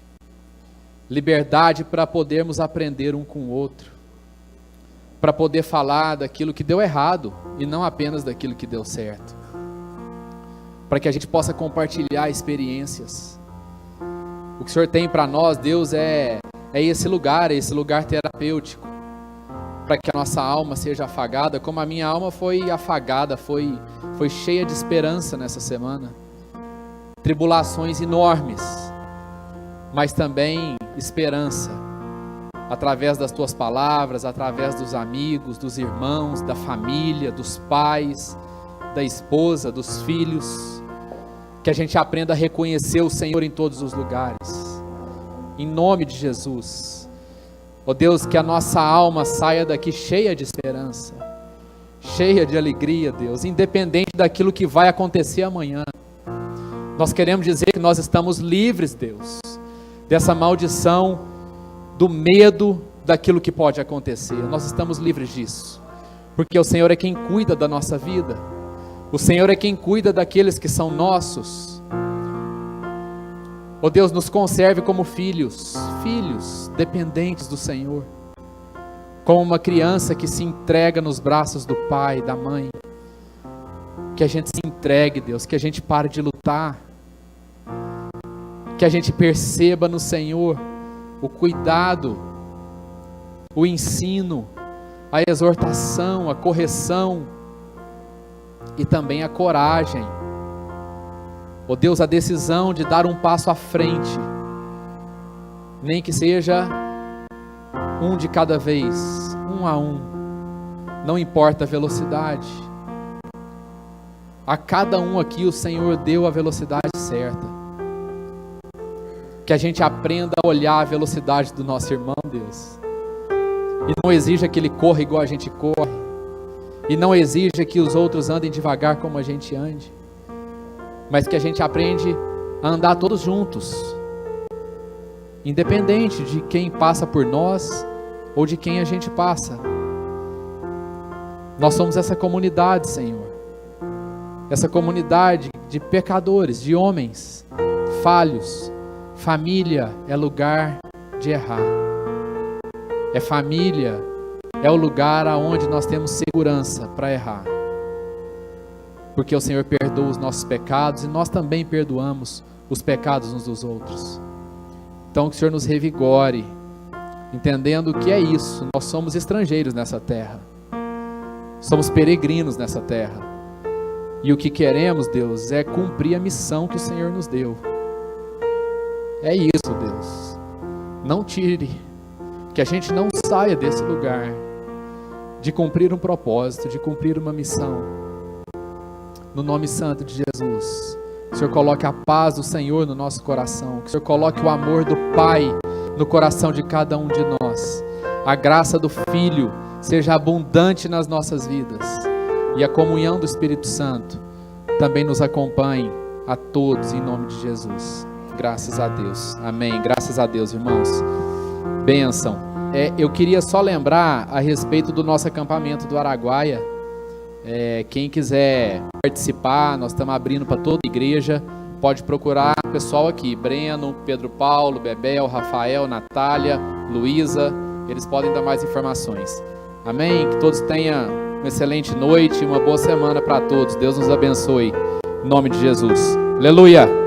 Liberdade para podermos aprender um com o outro. Para poder falar daquilo que deu errado e não apenas daquilo que deu certo. Para que a gente possa compartilhar experiências. O que o Senhor tem para nós, Deus, é esse lugar terapêutico. Para que a nossa alma seja afagada, como a minha alma foi afagada, foi cheia de esperança nessa semana. Tribulações enormes, mas também esperança. Através das tuas palavras, através dos amigos, dos irmãos, da família, dos pais, da esposa, dos filhos. Que a gente aprenda a reconhecer o Senhor em todos os lugares. Em nome de Jesus. Ó Deus, que a nossa alma saia daqui cheia de esperança, cheia de alegria, Deus, independente daquilo que vai acontecer amanhã. Nós queremos dizer que nós estamos livres, Deus, dessa maldição, do medo daquilo que pode acontecer. Nós estamos livres disso, porque o Senhor é quem cuida da nossa vida. O Senhor é quem cuida daqueles que são nossos. Ó Deus, nos conserve como filhos dependentes do Senhor. Como uma criança que se entrega nos braços do pai, da mãe. Que a gente se entregue, Deus, que a gente pare de lutar. Que a gente perceba no Senhor o cuidado, o ensino, a exortação, a correção, e também a coragem, ó Deus, a decisão de dar um passo à frente, nem que seja um de cada vez, um a um, não importa a velocidade, a cada um aqui o Senhor deu a velocidade certa, que a gente aprenda a olhar a velocidade do nosso irmão, Deus, e não exija que ele corra igual a gente corre, e não exija que os outros andem devagar como a gente ande, mas que a gente aprende a andar todos juntos, independente de quem passa por nós, ou de quem a gente passa. Nós somos essa comunidade, Senhor, essa comunidade de pecadores, de homens falhos. Família é lugar de errar, é família, é o lugar aonde nós temos segurança para errar, porque o Senhor perdoa os nossos pecados e nós também perdoamos os pecados uns dos outros. Então que o Senhor nos revigore, entendendo que é isso, nós somos estrangeiros nessa terra, somos peregrinos nessa terra, e o que queremos, Deus, é cumprir a missão que o Senhor nos deu. É isso, Deus, não tire, que a gente não saia desse lugar de cumprir um propósito, de cumprir uma missão. No nome santo de Jesus, que o Senhor coloque a paz do Senhor no nosso coração, que o Senhor coloque o amor do Pai no coração de cada um de nós, a graça do Filho seja abundante nas nossas vidas, e a comunhão do Espírito Santo também nos acompanhe a todos, em nome de Jesus. Graças a Deus, amém. Graças a Deus, irmãos. Bênção. Eu queria só lembrar a respeito do nosso acampamento do Araguaia. Quem quiser participar, nós estamos abrindo para toda a igreja. Pode procurar o pessoal aqui: Breno, Pedro Paulo, Bebel, Rafael, Natália, Luísa. Eles podem dar mais informações. Amém? Que todos tenham uma excelente noite, uma boa semana para todos. Deus nos abençoe. Em nome de Jesus. Aleluia!